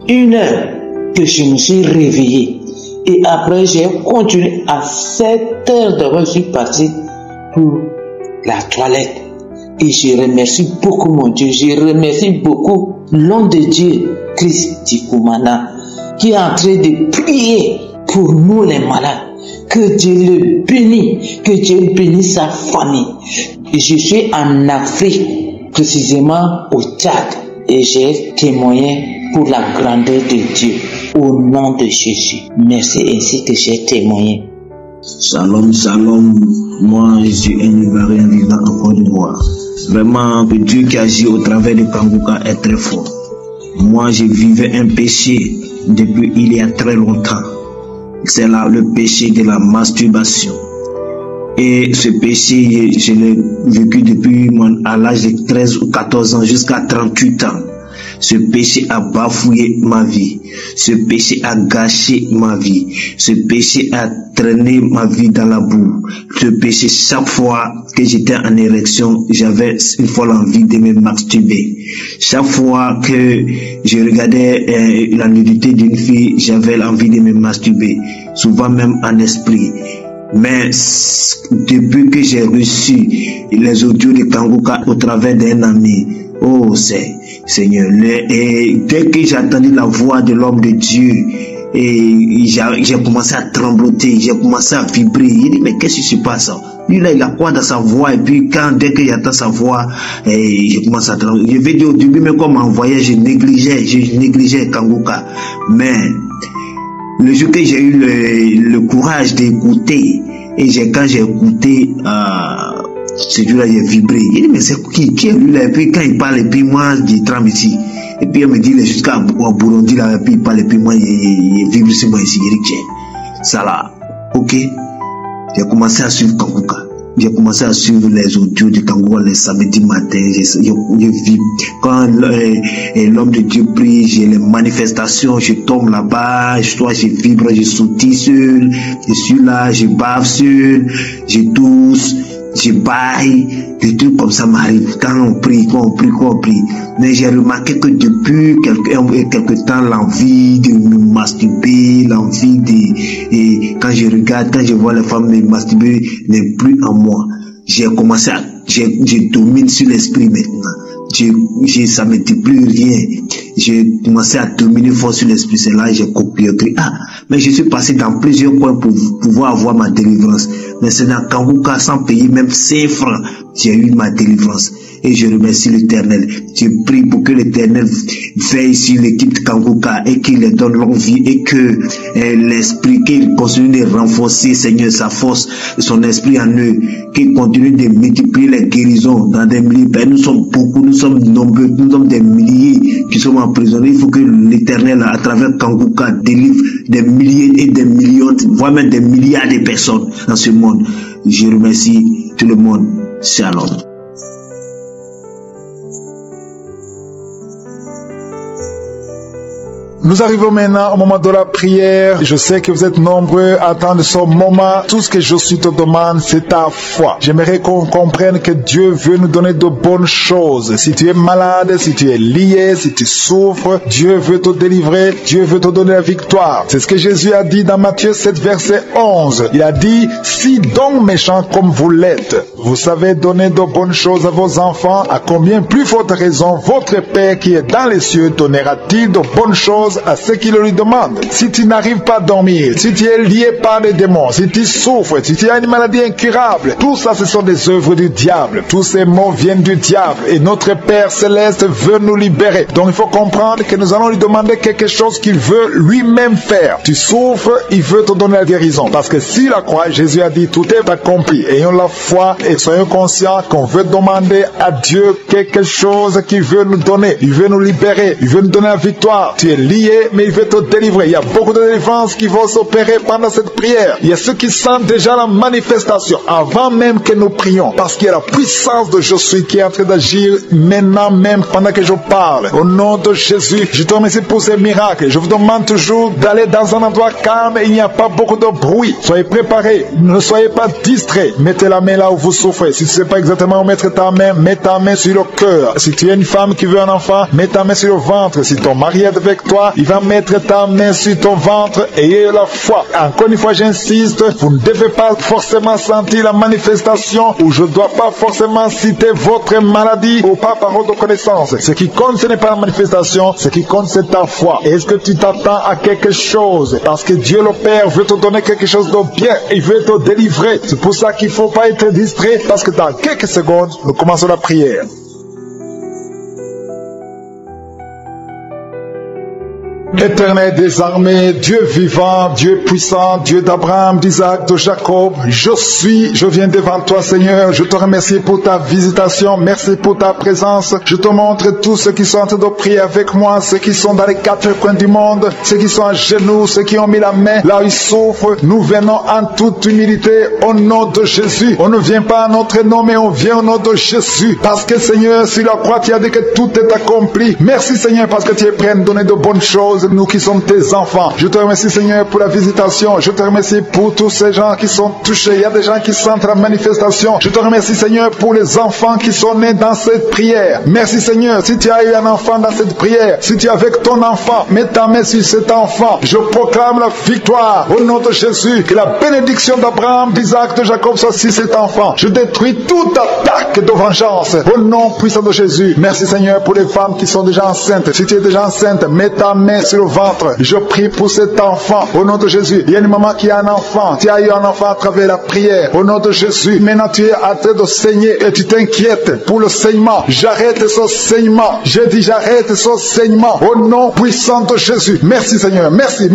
1 heure que je me suis réveillé. Et après, j'ai continué à 7 heures d'avant. Je suis parti pour la toilette. Et je remercie beaucoup mon Dieu. Je remercie beaucoup l'homme de Dieu, Christ Ndikumana, qui est en train de prier pour nous les malades. Que Dieu le bénisse, que Dieu bénisse sa famille. Et je suis en Afrique, précisément au Tchad, et j'ai témoigné pour la grandeur de Dieu, au nom de Jésus. Merci, ainsi que j'ai témoigné. Shalom, moi je suis un Ivoirien vivant en Côte d'Ivoire. Vraiment, le Dieu qui agit au travers de Kangoka est très fort. Moi, je vivais un péché depuis il y a très longtemps. C'est là le péché de la masturbation. Et ce péché, je l'ai vécu depuis à l'âge de 13 ou 14 ans jusqu'à 38 ans. Ce péché a bafoué ma vie. Ce péché a gâché ma vie. Ce péché a traîné ma vie dans la boue. Ce péché, chaque fois que j'étais en érection, j'avais une fois l'envie de me masturber. Chaque fois que je regardais la nudité d'une fille, j'avais l'envie de me masturber. Souvent même en esprit. Mais depuis que j'ai reçu les audios de Kangoka au travers d'un ami, oh Seigneur, et dès que j'ai entendu la voix de l'homme de Dieu, et j'ai commencé à trembloter, j'ai commencé à vibrer. Il dit, mais qu'est-ce qui se passe? Lui là, il a quoi dans sa voix? Et puis dès que j'entends sa voix, je commence à trembloter. Je vais dire au début, mais comme en voyage, je négligeais Kangoka. Mais le jour que j'ai eu le courage d'écouter, et quand j'ai écouté, ce jour-là, j'ai vibré. Il dit, mais c'est qui est lui là? Et puis quand il parle, et puis moi, je tremble ici. Et puis elle me dit, jusqu'à Burundi là, et puis il parle, et puis moi, il vibre sur moi ici. Il dit, tiens, ça là, ok. J'ai commencé à suivre Kangoka. J'ai commencé à suivre les audios de Kangoka les samedis matin. Je vis. Quand l'homme de Dieu prie, j'ai les manifestations, je tombe là-bas, je vibre, je sautille seul, je suis là, je bave seul, je tousse, je baille, des trucs comme ça m'arrivent quand on prie. Mais j'ai remarqué que depuis quelque temps, l'envie de me masturber, l'envie de, quand je regarde, quand je vois les femmes me masturber, n'est plus en moi. J'ai commencé à, je domine sur l'esprit maintenant. Ça ne me dit plus rien. J'ai commencé à dominer fort sur l'esprit. C'est là que j'ai copié. Mais je suis passé dans plusieurs coins pour pouvoir avoir ma délivrance. Mais c'est dans Kangoka, sans payer même 5 francs, j'ai eu ma délivrance. Et je remercie l'Éternel. Je prie pour que l'Éternel veille sur l'équipe de Kangoka et qu'il leur donne longue vie et que l'esprit, qu'il continue de renforcer, Seigneur, sa force, son esprit en eux, qu'il continue de multiplier les guérisons dans des milliers. Nous sommes beaucoup, nous sommes nombreux, nous sommes des milliers qui sommes emprisonnés. Il faut que l'Éternel, à travers Kangoka, délivre des milliers et des millions, voire même des milliards de personnes dans ce monde. Je remercie tout le monde. Shalom. Nous arrivons maintenant au moment de la prière. Je sais que vous êtes nombreux à attendre ce moment. Tout ce que je te demande, c'est ta foi. J'aimerais qu'on comprenne que Dieu veut nous donner de bonnes choses. Si tu es malade, si tu es lié, si tu souffres, Dieu veut te délivrer. Dieu veut te donner la victoire. C'est ce que Jésus a dit dans Matthieu 7, verset 11. Il a dit, si donc méchants comme vous l'êtes, vous savez donner de bonnes choses à vos enfants, à combien plus forte raison votre Père qui est dans les cieux donnera-t-il de bonnes choses à ceux qui le lui demandent. Si tu n'arrives pas à dormir, si tu es lié par les démons, si tu souffres, si tu as une maladie incurable, tout ça ce sont des œuvres du diable. Tous ces mots viennent du diable et notre Père Céleste veut nous libérer. Donc il faut comprendre que nous allons lui demander quelque chose qu'il veut lui-même faire. Tu souffres, il veut te donner la guérison. Parce que si la croix, Jésus a dit tout est accompli. Ayons la foi et soyons conscients qu'on veut demander à Dieu quelque chose qu'il veut nous donner. Il veut nous libérer, il veut nous donner la victoire. Tu es lié, mais il veut te délivrer. Il y a beaucoup de délivrances qui vont s'opérer pendant cette prière. Il y a ceux qui sentent déjà la manifestation avant même que nous prions, parce qu'il y a la puissance de Jésus qui est en train d'agir maintenant même pendant que je parle. Au nom de Jésus, je te remercie pour ces miracles. Je vous demande toujours d'aller dans un endroit calme et il n'y a pas beaucoup de bruit. Soyez préparés, ne soyez pas distraits. Mettez la main là où vous souffrez. Si tu ne sais pas exactement où mettre ta main, mets ta main sur le cœur. Si tu es une femme qui veut un enfant, mets ta main sur le ventre. Si ton mari est avec toi, il va mettre ta main sur ton ventre et ayez la foi. Encore une fois, j'insiste, vous ne devez pas forcément sentir la manifestation ou je ne dois pas forcément citer votre maladie ou pas parole de connaissance. Ce qui compte, ce n'est pas la manifestation, ce qui compte, c'est ta foi. Est-ce que tu t'attends à quelque chose? Parce que Dieu le Père veut te donner quelque chose de bien, il veut te délivrer. C'est pour ça qu'il ne faut pas être distrait parce que dans quelques secondes, nous commençons la prière. Éternel des armées, Dieu vivant, Dieu puissant, Dieu d'Abraham, d'Isaac, de Jacob, je viens devant toi, Seigneur. Je te remercie pour ta visitation. Merci pour ta présence. Je te montre tous ceux qui sont en train de prier avec moi, ceux qui sont dans les quatre coins du monde, ceux qui sont à genoux, ceux qui ont mis la main là où ils souffrent. Nous venons en toute humilité au nom de Jésus. On ne vient pas en notre nom, mais on vient au nom de Jésus. Parce que Seigneur, sur la croix, tu as dit que tout est accompli. Merci Seigneur, parce que tu es prêt à nous donner de bonnes choses, nous qui sommes tes enfants. Je te remercie Seigneur pour la visitation. Je te remercie pour tous ces gens qui sont touchés. Il y a des gens qui sentent la manifestation. Je te remercie Seigneur pour les enfants qui sont nés dans cette prière. Merci Seigneur, si tu as eu un enfant dans cette prière, si tu es avec ton enfant, mets ta main sur cet enfant. Je proclame la victoire au nom de Jésus. Que la bénédiction d'Abraham, d'Isaac, de Jacob soit sur cet enfant. Je détruis toute attaque de vengeance au nom puissant de Jésus. Merci Seigneur pour les femmes qui sont déjà enceintes. Si tu es déjà enceinte, mets ta main sur le ventre. Je prie pour cet enfant au nom de Jésus. Il y a une maman qui a un enfant. Tu as eu un enfant à travers la prière au nom de Jésus. Maintenant tu es en train de saigner et tu t'inquiètes pour le saignement. J'arrête ce saignement. J'ai dit j'arrête ce saignement au nom puissant de Jésus. Merci Seigneur. Merci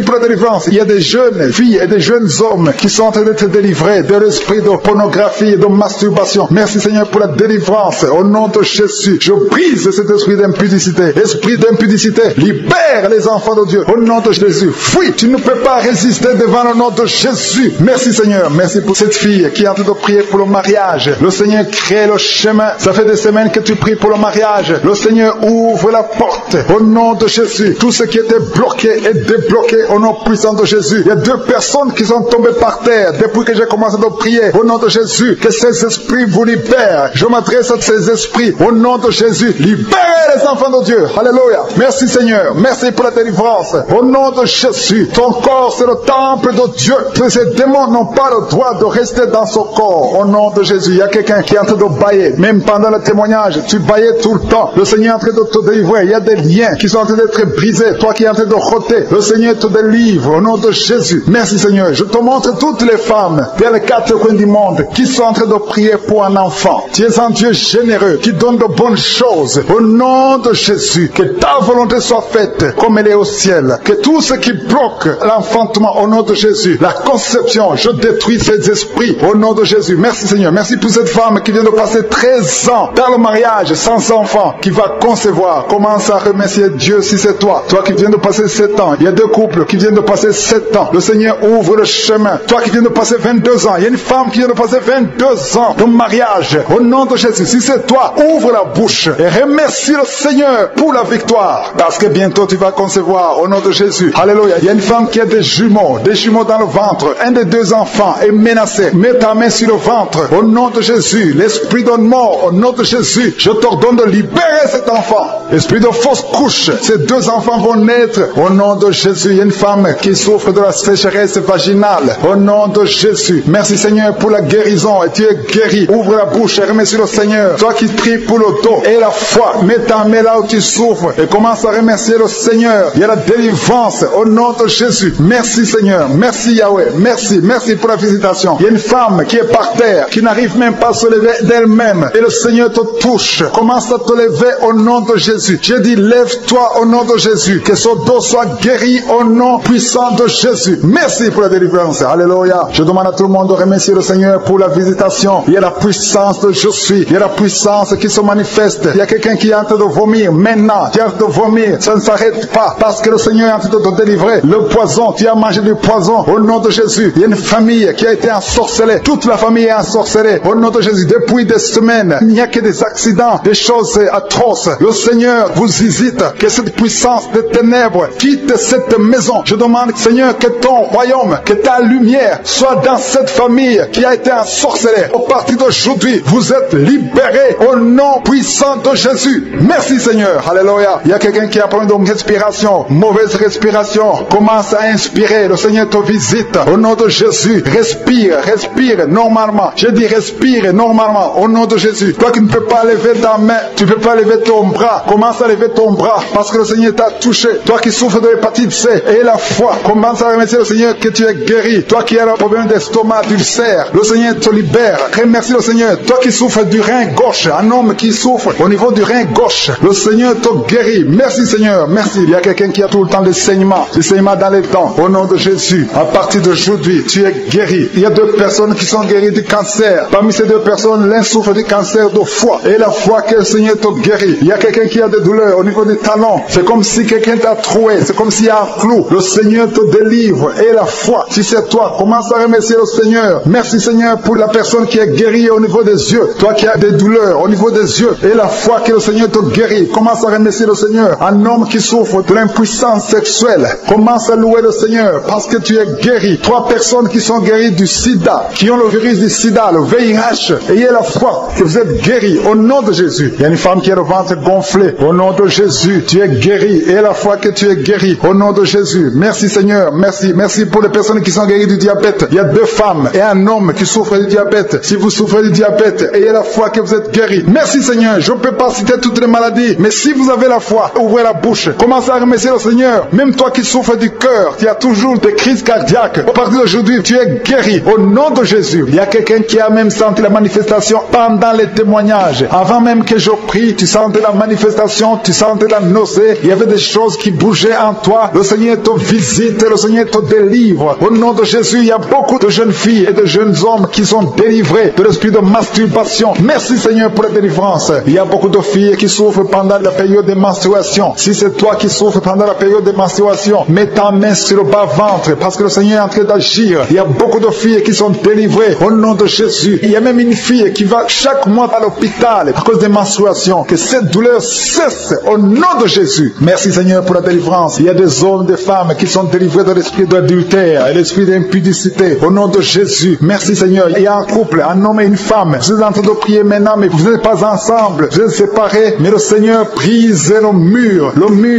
pour la délivrance. Il y a des jeunes filles et des jeunes hommes qui sont en train d'être délivrés de l'esprit de pornographie et de masturbation. Merci Seigneur pour la délivrance au nom de Jésus. Je brise cet esprit d'impudicité. Esprit d'impudicité, libère les enfants de Dieu au nom de Jésus. Fuis, tu ne peux pas résister devant le nom de Jésus. Merci Seigneur. Merci pour cette fille qui est en train de prier pour le mariage. Le Seigneur crée le chemin. Ça fait des semaines que tu pries pour le mariage. Le Seigneur ouvre la porte au nom de Jésus. Tout ce qui était bloqué est débloqué au nom puissant de Jésus. Il y a 2 personnes qui sont tombées par terre depuis que j'ai commencé à prier au nom de Jésus. Que ces esprits vous libèrent. Je m'adresse à ces esprits au nom de Jésus. Libérez les enfants de Dieu. Alléluia. Merci Seigneur. Merci pour la délivrance. Au nom de Jésus. Ton corps c'est le temple de Dieu. Ces démons n'ont pas le droit de rester dans son corps. Au nom de Jésus. Il y a quelqu'un qui est en train de bailler. Même pendant le témoignage, tu baillais tout le temps. Le Seigneur est en train de te délivrer. Il y a des liens qui sont en train d'être brisés. Toi qui es en train de roter, le Seigneur te délivre au nom de Jésus. Merci Seigneur. Je te montre toutes les femmes vers les 4 coins du monde qui sont en train de prier pour un enfant. Tu es un Dieu généreux qui donne de bonnes choses. Au nom de Jésus, que ta volonté soit faite comme elle est au ciel. Que tout ce qui bloque l'enfantement au nom de Jésus, la conception, je détruis ces esprits au nom de Jésus. Merci Seigneur. Merci pour cette femme qui vient de passer 13 ans dans le mariage sans enfant, qui va concevoir. Commence à remercier Dieu si c'est toi. Toi qui viens de passer 7 ans. Il y a 2 couples qui viennent de passer 7 ans. Le Seigneur ouvre le chemin. Toi qui viens de passer 22 ans. Il y a une femme qui vient de passer 22 ans de mariage. Au nom de Jésus, si c'est toi, ouvre la bouche et remercie le Seigneur pour la victoire. Parce que bientôt tu vas concevoir au nom de Jésus. Alléluia. Il y a une femme qui a des jumeaux dans le ventre. Un des 2 enfants est menacé. Mets ta main sur le ventre. Au nom de Jésus. L'esprit de mort, au nom de Jésus, je t'ordonne de libérer cet enfant. Esprit de fausse couche. Ces 2 enfants vont naître. Au nom de Jésus. Il y a une femme qui souffre de la sécheresse vaginale. Au nom de Jésus. Merci Seigneur pour la guérison. Et tu es guéri. Ouvre la bouche et remercie le Seigneur. Toi qui pries pour le dos et la foi, mets ta main là où tu souffres et commence à remercier le Seigneur. Il y a la délivrance au nom de Jésus. Merci Seigneur. Merci Yahweh. Merci pour la visitation. Il y a une femme qui est par terre, qui n'arrive même pas à se lever d'elle-même. Et le Seigneur te touche. Commence à te lever au nom de Jésus. J'ai dit, lève-toi au nom de Jésus. Que son dos soit guéri au nom puissant de Jésus. Merci pour la délivrance. Alléluia. Je demande à tout le monde de remercier le Seigneur pour la visitation. Il y a la puissance de je suis. Il y a la puissance qui se manifeste. Il y a quelqu'un qui est en train de vomir. Maintenant, tu es en train de vomir. Ça ne s'arrête pas. Parce que le Seigneur est en train de te délivrer. Le poison, tu as mangé du poison. Au nom de Jésus. Il y a une famille qui a été ensorcelée. Toute la famille est ensorcelée. Au nom de Jésus. Depuis des semaines, il n'y a que des accidents, des choses atroces. Le Seigneur vous visite. Que cette puissance des ténèbres quitte cette maison. Je demande, Seigneur, que ton royaume, que ta lumière soit dans cette famille qui a été ensorcelée. Au partir d'aujourd'hui, vous êtes libérés au nom puissant de Jésus. Merci Seigneur. Alléluia. Il y a quelqu'un qui a problème de respiration, mauvaise respiration. Commence à inspirer. Le Seigneur te visite. Au nom de Jésus, respire normalement. Je dis respire normalement. Au nom de Jésus. Toi qui ne peux pas lever ta main, tu ne peux pas lever ton bras. Commence à lever ton bras parce que le Seigneur t'a touché. Toi qui souffres de l'hépatite C et la foi, commence à remercier le Seigneur que tu es guéri. Toi qui as un problème d'estomac, d'ulcère, le Seigneur te libère. Remercie le Seigneur. Toi qui souffres du rein gauche, un homme qui souffre au niveau du rein gauche, le Seigneur te guérit. Merci Seigneur. Merci. Il y a quelqu'un qui a tout le temps des saignements dans les dents. Au nom de Jésus, à partir d'aujourd'hui, tu es guéri. Il y a 2 personnes qui sont guéries du cancer. Parmi ces 2 personnes, l'un souffre du cancer de foie. Et la foi que le Seigneur te guérit. Il y a quelqu'un qui a des douleurs au niveau des talons. C'est comme si quelqu'un t'a troué. C'est comme s'il y a un clou. Le Seigneur te délivre. Et la foi, si c'est toi, commence à remercier le Seigneur. Merci Seigneur pour la personne qui est guérie au niveau des yeux. Toi qui as des douleurs au niveau des yeux. Et la foi que le Seigneur te guérit. Commence à remercier le Seigneur. Un homme qui souffre de l'impuissance sexuelle. Commence à louer le Seigneur parce que tu es guéri. 3 personnes qui sont guéries du sida, qui ont le virus du sida, le VIH. Ayez la foi que vous êtes guéris au nom de Jésus. Il y a une femme qui a le ventre gonflé. Au nom de Jésus, tu es guéri. Ayez la foi que tu es guéri au nom de Jésus. Merci Seigneur. Merci. Merci pour les personnes qui sont guéries du diabète. Il y a 2 femmes et un homme qui souffrent du diabète. Si vous souffrez du diabète, ayez la foi que vous êtes guéri. Merci Seigneur. Je ne peux pas citer toutes les maladies, mais si vous avez la foi, ouvrez la bouche. Commencez à remercier le Seigneur. Même toi qui souffres du cœur, tu as toujours des crises cardiaques. À partir d'aujourd'hui, tu es guéri au nom de Jésus. Il y a quelqu'un qui a même senti la manifestation pendant les témoignages. Avant même que je prie, tu sentais la manifestation, tu sentais la nausée. Il y avait des choses qui bougeaient en toi. Le Seigneur te visite, le Seigneur te délivre. Au nom de Jésus, il y a beaucoup de jeunes filles et de jeunes hommes qui sont délivrés de l'esprit de masturbation. Merci Seigneur pour la délivrance. Il y a beaucoup de filles qui souffrent pendant la période de menstruation. Si c'est toi qui souffres pendant la période de menstruation, mets ta main sur le bas-ventre parce que le Seigneur est en train d'agir. Il y a beaucoup de filles qui sont délivrées au nom de Jésus. Il y a même une fille qui va chaque mois à l'hôpital à cause des menstruations. Que cette douleur cesse au nom de Jésus. Merci Seigneur pour la délivrance. Il y a des hommes, des femmes qui sont délivrés de l'esprit d'adultère et l'esprit d'impudicité au nom de Jésus. Merci Seigneur. Il y a un couple, un homme et une femme. Vous êtes en train de prier maintenant, mais vous n'êtes pas ensemble. Vous êtes séparés, mais le Seigneur brise le mur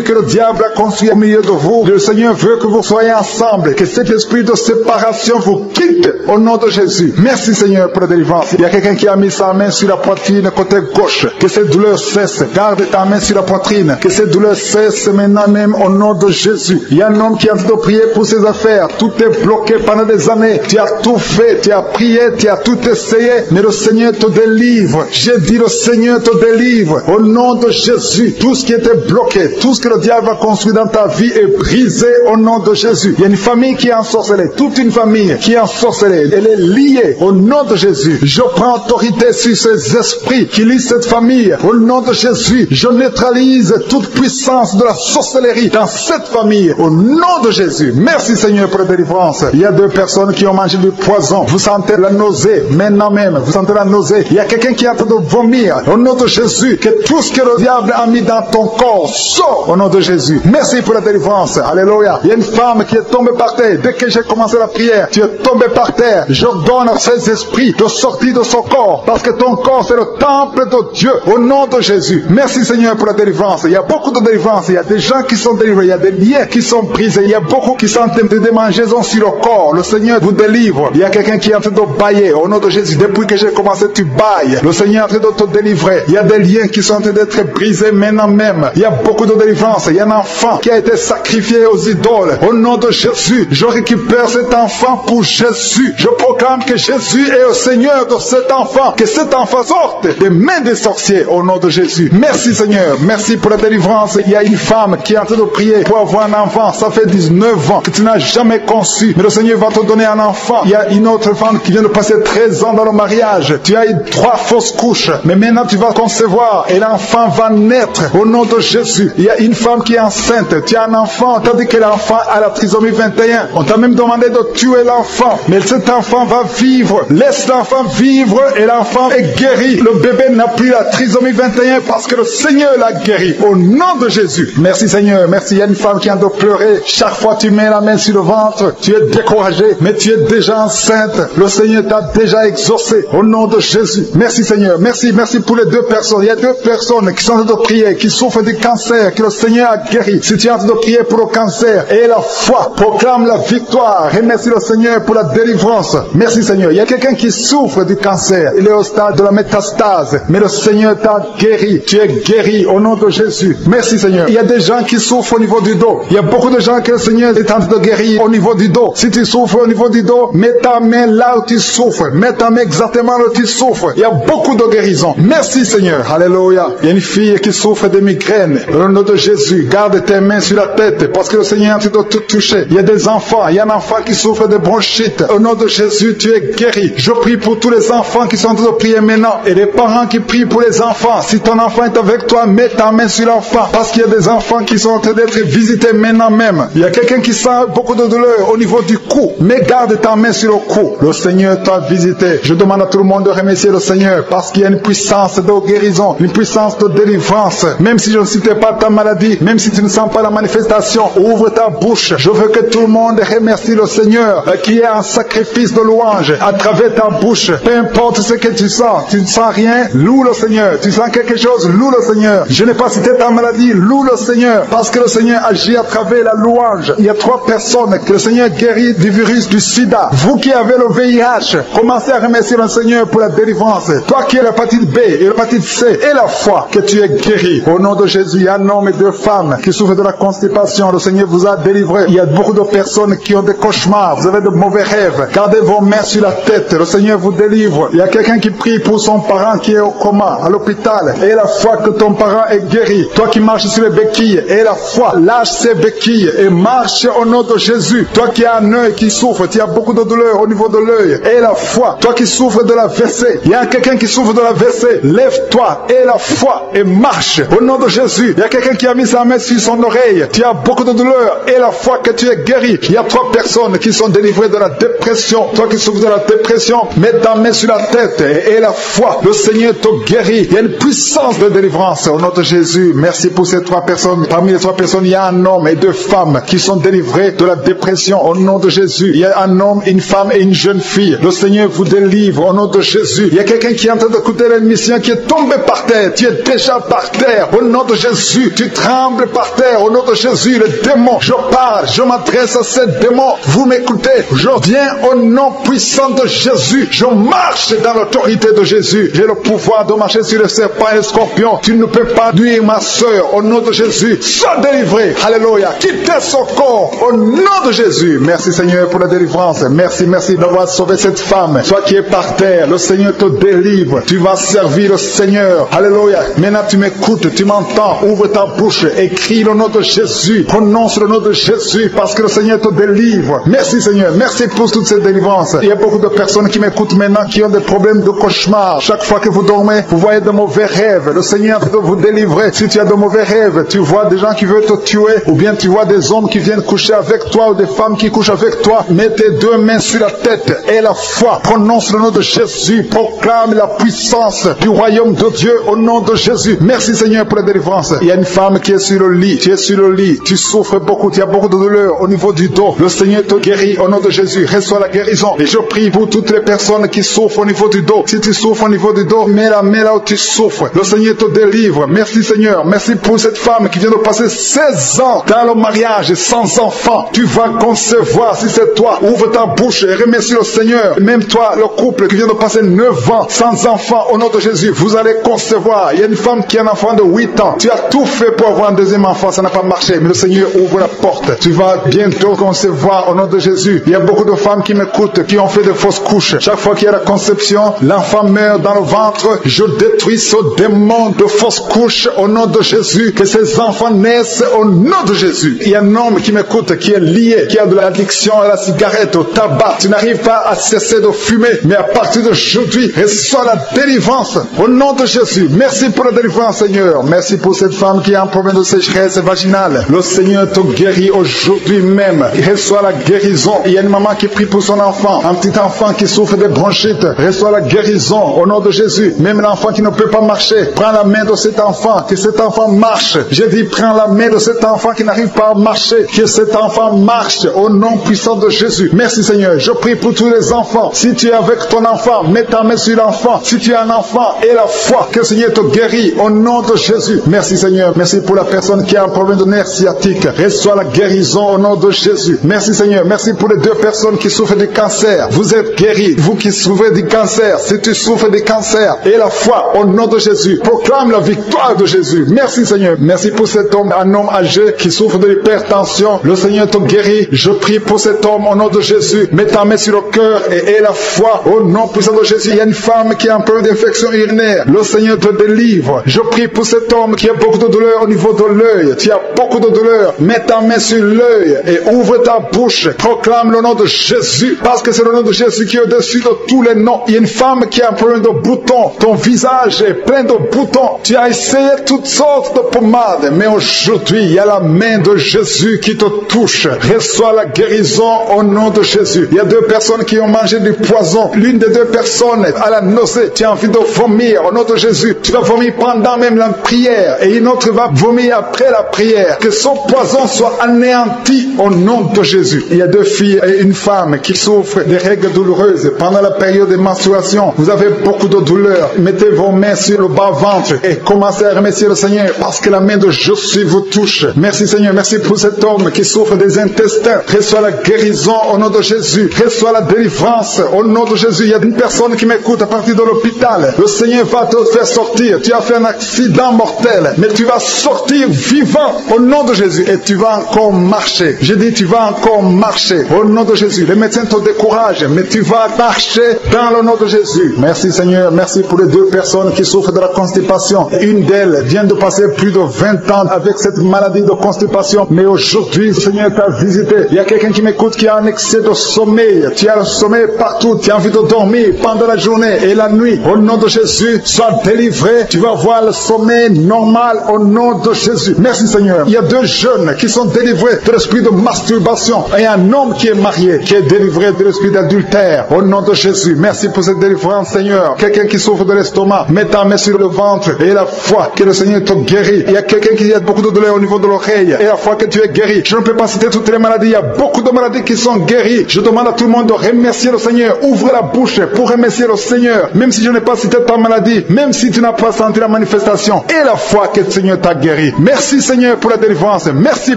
que le diable a construit au milieu de vous. Le Seigneur veut que vous soyez ensemble, que cet esprit de séparation vous quitte au nom de Jésus. Merci Seigneur pour la délivrance. Il y a quelqu'un qui a mis sa main sur la poitrine côté gauche. Que cette douleur cesse. Garde ta main sur la poitrine. Que cette douleur cesse maintenant même au nom de Jésus. Il y a un homme qui est en train de prier pour ses affaires. Tout est bloqué pendant des années. Tu as tout fait, tu as prié, tu as tout essayé, mais le Seigneur te délivre. J'ai dit le Seigneur te délivre. Au nom de Jésus, tout ce qui était bloqué, tout ce que le diable a construit dans ta vie est brisé au nom de Jésus. Il y a une famille qui est ensorcelée, toute une famille qui est ensorcelée. Elle est liée au nom de Jésus. Je prends autorité sur ces esprits qui lient cette famille. Au nom de Jésus, je neutralise toute puissance de la sorcellerie dans cette famille. Au nom de Jésus. Merci Seigneur pour la délivrance. Il y a 2 personnes qui ont mangé du poison. Vous sentez la nausée maintenant même. Vous sentez la nausée. Il y a quelqu'un qui est en train de vomir. Au nom de Jésus, que tout ce que le diable a mis dans ton corps sort au nom de Jésus. Merci pour la délivrance. Alléluia. Il y a une femme qui est tombée par terre. Dès que j'ai commencé la prière, tu es tombé par terre. Je donne à ces esprits de sortir de son corps. Parce que ton corps, c'est le temple de Dieu. Au nom de Jésus. Merci Seigneur pour la délivrance. Il y a beaucoup de délivrance. Il y a des gens qui sont délivrés. Il y a des liens qui sont brisés. Il y a beaucoup qui sont en train de démangeaisons sur le corps. Le Seigneur vous délivre. Il y a quelqu'un qui est en train de bailler. Au nom de Jésus. Depuis que j'ai commencé, tu bailles. Le Seigneur est en train de te délivrer. Il y a des liens qui sont en train d'être brisés maintenant même. Il y a beaucoup de délivrance. Il y a un enfant qui a été sacrifié aux idoles. Au nom de Jésus, je récupère cet enfant pour Jésus. Je proclame que Jésus est le Seigneur de cet enfant. Que cet enfant sorte des mains des sorciers au nom de Jésus. Merci Seigneur. Merci pour la délivrance. Il y a une femme qui est en train de prier pour avoir un enfant. Ça fait 19 ans que tu n'as jamais conçu. Mais le Seigneur va te donner un enfant. Il y a une autre femme qui vient de passer 13 ans dans le mariage. Tu as eu 3 fausses couches. Mais maintenant tu vas concevoir et l'enfant va naître au nom de Jésus. Il y a une femme qui est enceinte. Tu as un enfant. On t'a dit que l'enfant a la trisomie 21. On t'a même demandé de tuer l'enfant. Mais cet enfant va vivre. Laisse l'enfant vivre et l'enfant est guéri. Le bébé n'a plus la trisomie 21 parce que le Seigneur l'a guéri. Au nom de Jésus. Merci Seigneur. Merci. Il y a une femme qui a de pleurer. Chaque fois tu mets la main sur le ventre, tu es découragé, mais tu es déjà enceinte. Le Seigneur t'a déjà exaucé. Au nom de Jésus. Merci Seigneur. Merci. Merci pour les 2 personnes. Il y a 2 personnes qui sont en train de prier, qui souffrent du cancer, que le Seigneur a guéri. Si tu es en train de prier pour le cancer, et la foi, proclame la victoire. Remercie le Seigneur pour la délivrance. Merci Seigneur. Il y a quelqu'un qui souffre du cancer. Il est au stade de la métastase. Mais le Seigneur t'a guéri. Tu es guéri au nom de Jésus. Merci Seigneur. Il y a des gens qui souffrent au niveau du dos. Il y a beaucoup de gens que le Seigneur est en train de guérir au niveau du dos. Si tu souffres au niveau du dos, mets ta main là où tu souffres. Mets ta main exactement là où tu souffres. Il y a beaucoup de guérisons. Merci Seigneur. Alléluia. Il y a une fille qui souffre de migraines. Au nom de Jésus. Jésus, garde tes mains sur la tête, parce que le Seigneur te doit tout toucher. Il y a des enfants, il y a un enfant qui souffre de bronchite. Au nom de Jésus, tu es guéri. Je prie pour tous les enfants qui sont en train de prier maintenant, et les parents qui prient pour les enfants. Si ton enfant est avec toi, mets ta main sur l'enfant, parce qu'il y a des enfants qui sont en train d'être visités maintenant même. Il y a quelqu'un qui sent beaucoup de douleur au niveau du cou, mais garde ta main sur le cou. Le Seigneur t'a visité. Je demande à tout le monde de remercier le Seigneur, parce qu'il y a une puissance de guérison, une puissance de délivrance. Même si je ne citais pas ta maladie, même si tu ne sens pas la manifestation, ouvre ta bouche. Je veux que tout le monde remercie le Seigneur, qui est un sacrifice de louange à travers ta bouche. Peu importe ce que tu ne sens rien, loue le Seigneur. Tu sens quelque chose, loue le Seigneur. Je n'ai pas cité ta maladie, loue le Seigneur, parce que le Seigneur agit à travers la louange. Il y a 3 personnes que le Seigneur guérit du virus du sida. Vous qui avez le VIH, commencez à remercier le Seigneur pour la délivrance. Toi qui as l'hépatite B et l'hépatite C et la foi, que tu es guéri. Au nom de Jésus, il y a un homme et 2 femmes qui souffrent de la constipation. Le Seigneur vous a délivré. Il y a beaucoup de personnes qui ont des cauchemars. Vous avez de mauvais rêves. Gardez vos mains sur la tête. Le Seigneur vous délivre. Il y a quelqu'un qui prie pour son parent qui est au coma, à l'hôpital. Et la foi que ton parent est guéri. Toi qui marches sur les béquilles, et la foi, lâche ces béquilles et marche au nom de Jésus. Toi qui as un œil qui souffre, tu as beaucoup de douleur au niveau de l'œil. Et la foi, toi qui souffres de la WC, il y a quelqu'un qui souffre de la WC, lève-toi et la foi et marche au nom de Jésus. Il y a quelqu'un qui a mis sa main sur son oreille, tu as beaucoup de douleur et la foi que tu es guéri. Il y a 3 personnes qui sont délivrées de la dépression. Toi qui souffres de la dépression, mets ta main sur la tête et la foi, le Seigneur te guérit. Il y a une puissance de délivrance au nom de Jésus. Merci pour ces 3 personnes. Parmi les 3 personnes, il y a un homme et 2 femmes qui sont délivrés de la dépression au nom de Jésus. Il y a un homme, une femme et une jeune fille. Le Seigneur vous délivre au nom de Jésus. Il y a quelqu'un qui est en train d'écouter l'émission qui est tombé par terre. Tu es déjà par terre au nom de Jésus. Tu trembles par terre au nom de Jésus. Le démon, je parle, je m'adresse à ces démons. Vous m'écoutez. Je viens au nom puissant de Jésus. Je marche dans l'autorité de Jésus. J'ai le pouvoir de marcher sur les serpents et les scorpions. Tu ne peux pas nuire ma soeur au nom de Jésus. Sois délivré. Alléluia. Quittez son corps au nom de Jésus. Merci Seigneur pour la délivrance. Merci d'avoir sauvé cette femme. Toi qui es par terre, le Seigneur te délivre. Tu vas servir le Seigneur. Alléluia. Maintenant tu m'écoutes, tu m'entends. Ouvre ta bouche et crie le nom de Jésus. Prononce le nom de Jésus parce que le Seigneur te délivre. Merci Seigneur. Merci pour toute cette délivrance. Il y a beaucoup de personnes qui m'écoutent maintenant qui ont des problèmes de cauchemar. Chaque fois que vous dormez, vous voyez de mauvais rêves. Le Seigneur peut vous délivrer. Si tu as de mauvais rêves, tu vois des gens qui veulent te tuer ou bien tu vois des hommes qui viennent coucher avec toi ou des femmes qui couchent avec toi. Mets tes 2 mains sur la tête et la foi. Prononce le nom de Jésus. Proclame la puissance du royaume de Dieu au nom de Jésus. Merci Seigneur pour la délivrance. Il y a une femme qui est sur le lit. Tu es sur le lit. Tu souffres beaucoup. Tu as beaucoup de douleur au niveau du dos. Le Seigneur te guérit au nom de Jésus. Reçois la guérison. Et je prie pour toutes les personnes qui souffrent au niveau du dos. Si tu souffres au niveau du dos, mets la main là où tu souffres. Le Seigneur te délivre. Merci Seigneur. Merci pour cette femme qui vient de passer 16 ans dans le mariage sans enfant. Tu vas concevoir si c'est toi. Ouvre ta bouche et remercie le Seigneur. Même toi, le couple qui vient de passer 9 ans sans enfant, au nom de Jésus, vous allez concevoir. Il y a une femme qui a un enfant de 8 ans. Tu as tout fait pour avoir un 2e enfant, ça n'a pas marché. Mais le Seigneur ouvre la porte. Tu vas bientôt concevoir au nom de Jésus. Il y a beaucoup de femmes qui m'écoutent, qui ont fait de fausses couches. Chaque fois qu'il y a la conception, l'enfant meurt dans le ventre. Je détruis ce démon de fausses couches au nom de Jésus. Que ces enfants naissent au nom de Jésus. Il y a un homme qui m'écoute, qui est lié, qui a de l'addiction à la cigarette, au tabac. Tu n'arrives pas à cesser de fumer, mais à partir d'aujourd'hui, reçois la délivrance au nom de Jésus. Merci pour la délivrance, Seigneur. Merci pour cette femme qui a un problème de sécheresse vaginale. Le Seigneur te guérit aujourd'hui même. Reçois la guérison. Il y a une maman qui prie pour son enfant, un petit enfant qui souffre de bronchite. Reçois la guérison au nom de Jésus. Même l'enfant qui ne peut pas marcher, prends la main de cet enfant, que cet enfant marche. Je dis, prends la main de cet enfant qui n'arrive pas à marcher, que cet enfant marche au nom puissant de Jésus. Merci Seigneur. Je prie pour tous les enfants. Si tu es avec ton enfant, mets ta main sur l'enfant. Si tu as un enfant et la foi, que le Seigneur te guérit au nom de Jésus. Merci Seigneur. Merci pour la personne qui a un problème de nerf sciatique. Reçois la guérison au nom de Jésus. Merci Seigneur. Merci pour les 2 personnes qui souffrent du cancer. Vous êtes guéris. Vous qui souffrez du cancer, si tu souffres du cancer, et la foi au nom de Jésus, proclame la victoire de Jésus. Merci Seigneur. Merci pour cet homme, un homme âgé qui souffre de l'hypertension. Le Seigneur te guérit. Je prie pour cet homme au nom de Jésus. Mets ta main sur le cœur et la foi au nom puissant de Jésus. Il y a une femme qui a un problème d'infection urinaire. Le Seigneur te délivre. Je prie pour cet homme qui a beaucoup de douleur au niveau de l'œil. Tu as beaucoup de douleur. Mets ta main sur l'œil et ouvre ta bouche. Proclame le nom de Jésus, parce que c'est le nom de Jésus qui est au-dessus de tous les noms. Il y a une femme qui a un problème de boutons. Ton visage est plein de boutons. Tu as essayé toutes sortes de pommades, mais aujourd'hui, il y a la main de Jésus qui te touche. Reçois la guérison au nom de Jésus. Il y a 2 personnes qui ont mangé du poison. L'une des 2 personnes a la nausée. Tu as envie de vomir au nom de Jésus. Tu vas vomir pendant même la prière et une autre va vomir après la prière. Que son poison soit anéanti au nom de Jésus. Il y a 2 filles et une femme qui souffrent des règles douloureuses pendant la période de menstruation. Vous avez beaucoup de douleur. Mettez vos mains sur le bas-ventre et commencez à remercier le Seigneur parce que la main de Jésus vous touche. Merci Seigneur, merci pour cet homme qui souffre des intestins. Reçois la guérison au nom de Jésus. Reçois la délivrance au nom de Jésus. Il y a une personne qui m'écoute à partir de l'hôpital. Le Seigneur va te faire sortir. Tu as fait un accident mortel, mais tu vas sortir vivant au nom de Jésus et tu vas encore marcher. J'ai dit tu vas encore marcher au nom de Jésus. Les médecins te découragent, mais tu vas marcher dans le nom de Jésus. Merci Seigneur, merci pour les 2 personnes qui souffrent de la constipation. Une d'elles vient de passer plus de 20 ans avec cette maladie de constipation, mais aujourd'hui le Seigneur t'a visité. Il y a quelqu'un qui m'écoute qui a un excès de sommeil. Tu as le sommeil partout, tu as envie de dormir pendant la journée et la nuit. Au nom de Jésus, sois délivré. Tu vas voir le sommeil normal au nom de Jésus. Merci Seigneur. Il y a 2 jeunes qui sont délivrés de l'esprit de masturbation et un homme qui est marié qui est délivré de l'esprit d'adultère au nom de Jésus. Merci pour cette délivrance Seigneur. Quelqu'un qui souffre de l'estomac, mets ta main sur le ventre et la foi que le Seigneur te guérit. Il y a quelqu'un qui a beaucoup de douleur au niveau de l'oreille et la foi que tu es guéri. Je ne peux pas citer toutes les maladies. Il y a beaucoup de maladies qui sont guéries. Je demande à tout le monde de remercier le Seigneur. Ouvre la bouche pour remercier le Seigneur. Même si je n'ai pas cité ta maladie, même si tu n'as pas senti la manifestation et la foi que le Seigneur t'a guéri. Merci Seigneur pour la délivrance. Merci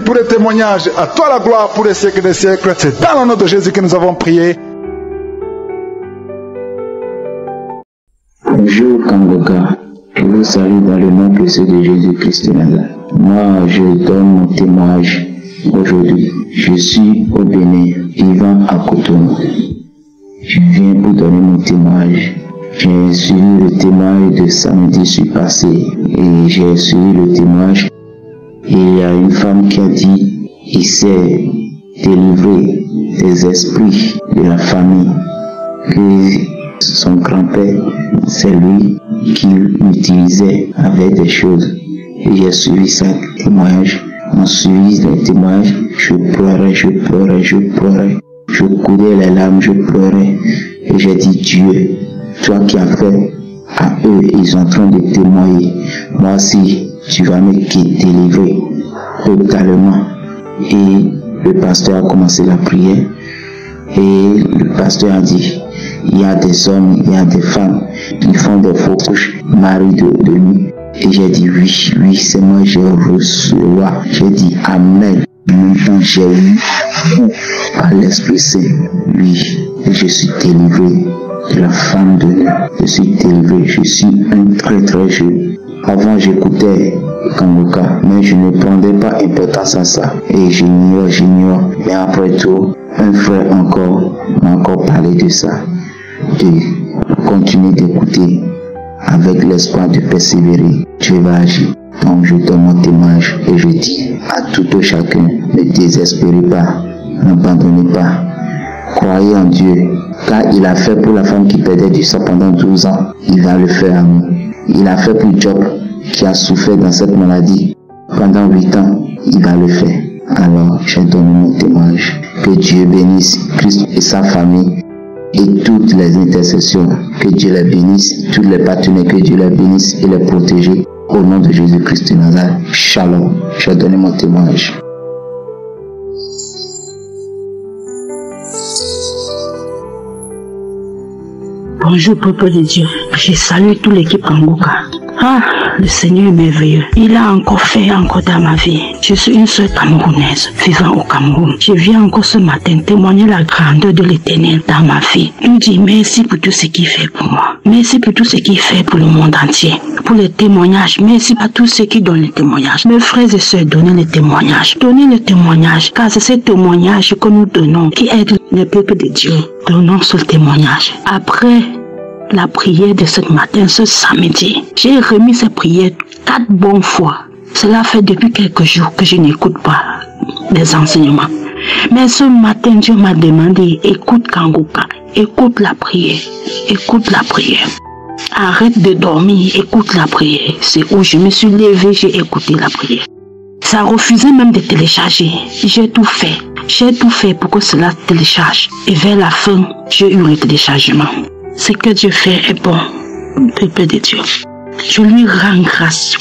pour les témoignages. À toi la gloire pour les siècles des siècles. C'est dans le nom de Jésus que nous avons prié. Bonjour Kangoka, je vous salue dans le nom précieux de Jésus-Christ de Nazareth. Moi, je donne mon témoignage aujourd'hui. Je suis au Bénin, vivant à Cotonou. Je viens pour donner mon témoignage. J'ai suivi le témoignage de samedi passé et j'ai suivi le témoignage. Et il y a une femme qui a dit, il s'est délivré des esprits de la famille, que son grand-père, c'est lui qui l'utilisait avec des choses. Et j'ai suivi ce témoignage. En suivant les témoignages, je pleurais, je pleurais, je pleurais. Je coulais les larmes, je pleurais. Et j'ai dit, Dieu, toi qui as fait à eux, ils sont en train de témoigner. Moi aussi, tu vas me délivrer totalement. Et le pasteur a commencé la prière. Et le pasteur a dit, il y a des hommes, il y a des femmes qui font des faux couches, mari de nuit. Et j'ai dit oui, c'est moi, j'ai reçu le roi. J'ai dit amen. Maintenant j'ai eu par l'Esprit Saint. Oui, et je suis délivré de la femme de nuit. Je suis délivré, je suis un très jeune. Avant j'écoutais Kangoka, mais je ne prendais pas importance à ça. Et j'ignore. Mais après tout, un frère m'a encore parlé de ça. De continuer d'écouter avec l'espoir de persévérer. Dieu va agir. Donc je donne mon témoignage et je dis à tout chacun, ne désespérez pas, n'abandonnez pas, croyez en Dieu, car il a fait pour la femme qui perdait du sang pendant 12 ans, il va le faire à nous. Il a fait pour Job qui a souffert dans cette maladie pendant 8 ans, il va le faire. Alors je donne mon témoignage. Que Dieu bénisse Christ et sa famille et toutes les intercessions, que Dieu les bénisse, tous les partenaires, que Dieu les bénisse et les protège au nom de Jésus-Christ de Nazareth. Shalom. Je donne mon témoignage. Bonjour peuple de Dieu, je salue toute l'équipe Kangoka. Ah, le Seigneur est merveilleux. Il a encore fait encore dans ma vie. Je suis une seule Camerounaise vivant au Cameroun. Je viens encore ce matin témoigner la grandeur de l'Éternel dans ma vie. Lui dis merci pour tout ce qu'il fait pour moi. Merci pour tout ce qu'il fait pour le monde entier. Pour les témoignages, merci à tous ceux qui donnent les témoignages. Mes frères et sœurs, donnez les témoignages. Donnez les témoignages, car c'est ces témoignages que nous donnons qui aident le peuple de Dieu. Donnons ce témoignage. Après la prière de ce matin, ce samedi, j'ai remis ces prières 4 bonnes fois. Cela fait depuis quelques jours que je n'écoute pas les enseignements. Mais ce matin, Dieu m'a demandé, écoute Kangoka, écoute la prière, écoute la prière. Arrête de dormir, écoute la prière. C'est où je me suis levée, j'ai écouté la prière. Ça refusait même de télécharger. J'ai tout fait pour que cela télécharge. Et vers la fin, j'ai eu le téléchargement. Ce que Dieu fait est bon, peuple de Dieu. Je lui rends grâce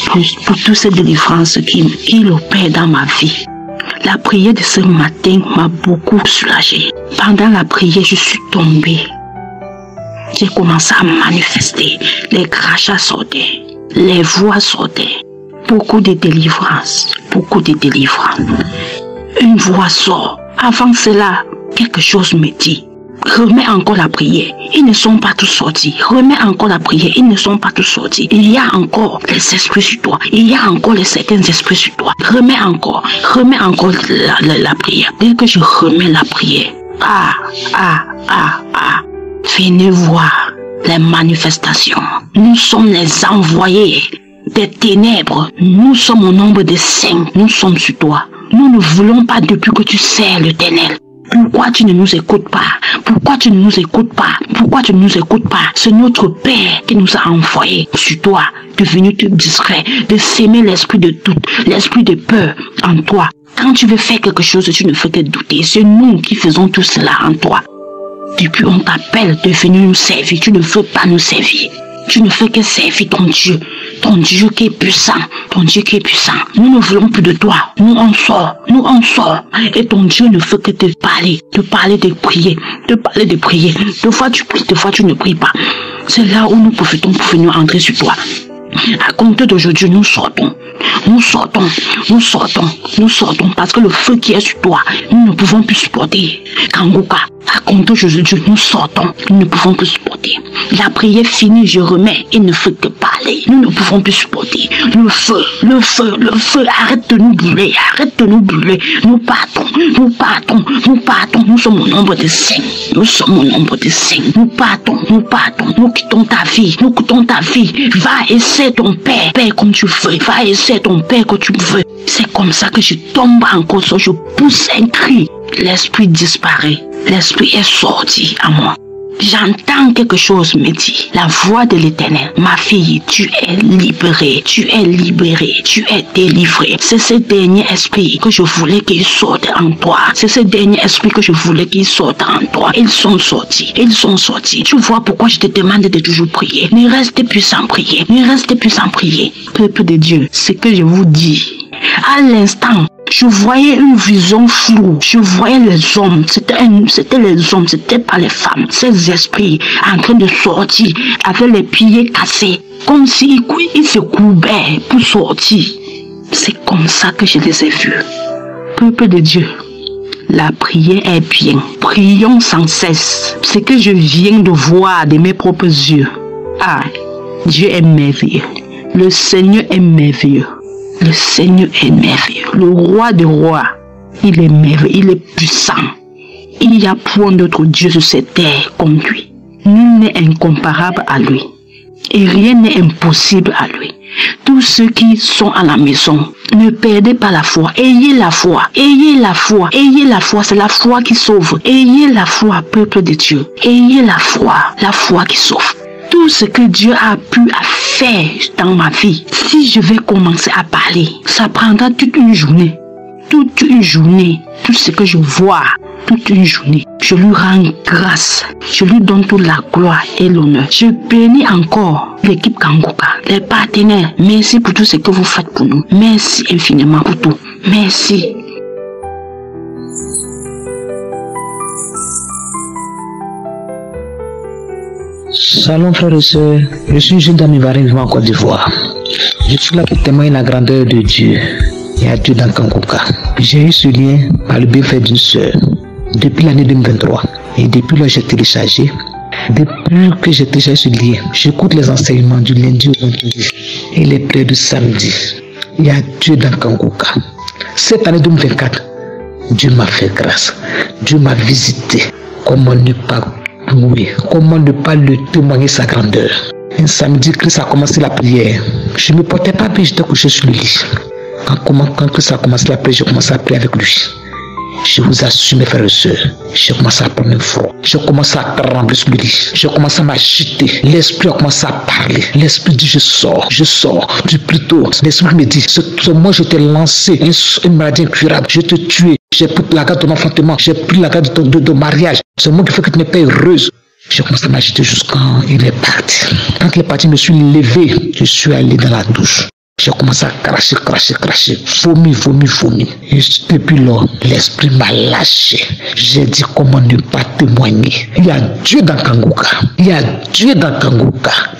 pour toutes ces délivrances qu'il opère dans ma vie. La prière de ce matin m'a beaucoup soulagée. Pendant la prière, je suis tombée. J'ai commencé à manifester. Les crachats sortaient, les voix sortaient. Beaucoup de délivrances, beaucoup de délivrances. Une voix sort. Avant cela, quelque chose me dit. Remets encore la prière, ils ne sont pas tous sortis. Remets encore la prière, ils ne sont pas tous sortis. Il y a encore les esprits sur toi. Il y a encore certains esprits sur toi. Remets encore la prière. Dès que je remets la prière, venez voir les manifestations. Nous sommes les envoyés des ténèbres. Nous sommes au nombre de 5. Nous sommes sur toi. Nous ne voulons pas depuis que tu sers l'Éternel. Pourquoi tu ne nous écoutes pas? Pourquoi tu ne nous écoutes pas? Pourquoi tu ne nous écoutes pas? C'est notre Père qui nous a envoyés sur toi, de venir te discret, de s'aimer l'esprit de doute, l'esprit de peur en toi. Quand tu veux faire quelque chose, tu ne fais que douter. C'est nous qui faisons tout cela en toi. Depuis on t'appelle de venir nous servir, tu ne veux pas nous servir. Tu ne fais que servir ton Dieu qui est puissant, ton Dieu qui est puissant. Nous ne voulons plus de toi, nous on sort. Et ton Dieu ne fait que te parler de prier, Des fois tu pries, des fois tu ne pries pas. C'est là où nous profitons pour venir entrer sur toi. À compter d'aujourd'hui, nous sortons parce que le feu qui est sur toi, nous ne pouvons plus supporter. Kangoka, à compter d'aujourd'hui, nous sortons, nous ne pouvons plus supporter. La prière finie, je remets, il ne fait que parler. Nous ne pouvons plus supporter. Le feu, arrête de nous brûler, Nous partons. Nous sommes au nombre de 5. Nous partons. Nous quittons ta vie. Va essayer ton Père comme tu veux. Va essayer ton Père que tu veux. C'est comme ça que je tombe encore, je pousse un cri. L'esprit disparaît. L'esprit est sorti à moi. J'entends quelque chose me dit, la voix de l'Éternel, ma fille, tu es libérée, tu es délivrée. C'est ce dernier esprit que je voulais qu'il sorte en toi. Ils sont sortis. Tu vois pourquoi je te demande de toujours prier. Ne restez plus sans prier. Peuple de Dieu, ce que je vous dis, à l'instant, je voyais une vision floue. Je voyais les hommes. C'était les hommes, c'était pas les femmes. Ces esprits en train de sortir avec les pieds cassés. Comme s'ils se courbaient pour sortir. C'est comme ça que je les ai vus. Peuple de Dieu, la prière est bien. Prions sans cesse. Ce que je viens de voir de mes propres yeux. Dieu est merveilleux. Le Seigneur est merveilleux. Le roi des rois, il est merveilleux, il est puissant. Il n'y a point d'autre Dieu sur cette terre comme lui. Nul n'est incomparable à lui. Et rien n'est impossible à lui. Tous ceux qui sont à la maison, ne perdez pas la foi. Ayez la foi. C'est la foi qui sauve. Ayez la foi, peuple de Dieu. Ayez la foi qui sauve. Tout ce que Dieu a pu faire dans ma vie, si je vais commencer à parler, ça prendra toute une journée. Tout ce que je vois, toute une journée. Je lui rends grâce. Je lui donne toute la gloire et l'honneur. Je bénis encore l'équipe Kangoka, les partenaires. Merci pour tout ce que vous faites pour nous. Merci infiniment pour tout. Merci. Salut frères et sœurs, je suis Jules Damivari vivant en Côte d'Ivoire. Je suis là pour témoigner la grandeur de Dieu et à Dieu dans Kangoka. J'ai eu ce lien par le bienfait d'une sœur depuis l'année 2023 et depuis là j'ai téléchargé. Depuis que j'ai téléchargé ce lien, j'écoute les enseignements du lundi au vendredi et les prières du samedi. Et à Dieu dans Kangoka. Cette année 2024, Dieu m'a fait grâce. Dieu m'a visité. Comment ne pas louer, comment ne pas le témoigner sa grandeur. Un samedi, Christ a commencé la prière. Je ne me portais pas bien, j'étais couché sur le lit. Quand ça a commencé à prier, j'ai commencé à prier avec lui. Je vous assure, mes frères et sœurs, j'ai commencé à prendre une foi. J'ai commencé à trembler sur le lit. J'ai commencé à m'agiter. L'esprit a commencé à parler. L'esprit dit, je sors du plus tôt. L'esprit me dit, moi je t'ai lancé une maladie incurable. Je te tué. J'ai pris la garde de ton enfantement. J'ai pris la garde de ton mariage. C'est moi qui fais que tu n'es pas heureuse. J'ai commencé à m'agiter jusqu'à il est parti. Quand il est parti, je me suis levé. Je suis allé dans la douche. J'ai commencé à cracher, vomi. Et depuis là, l'esprit m'a lâché. J'ai dit comment ne pas témoigner. Il y a Dieu dans Kangoka.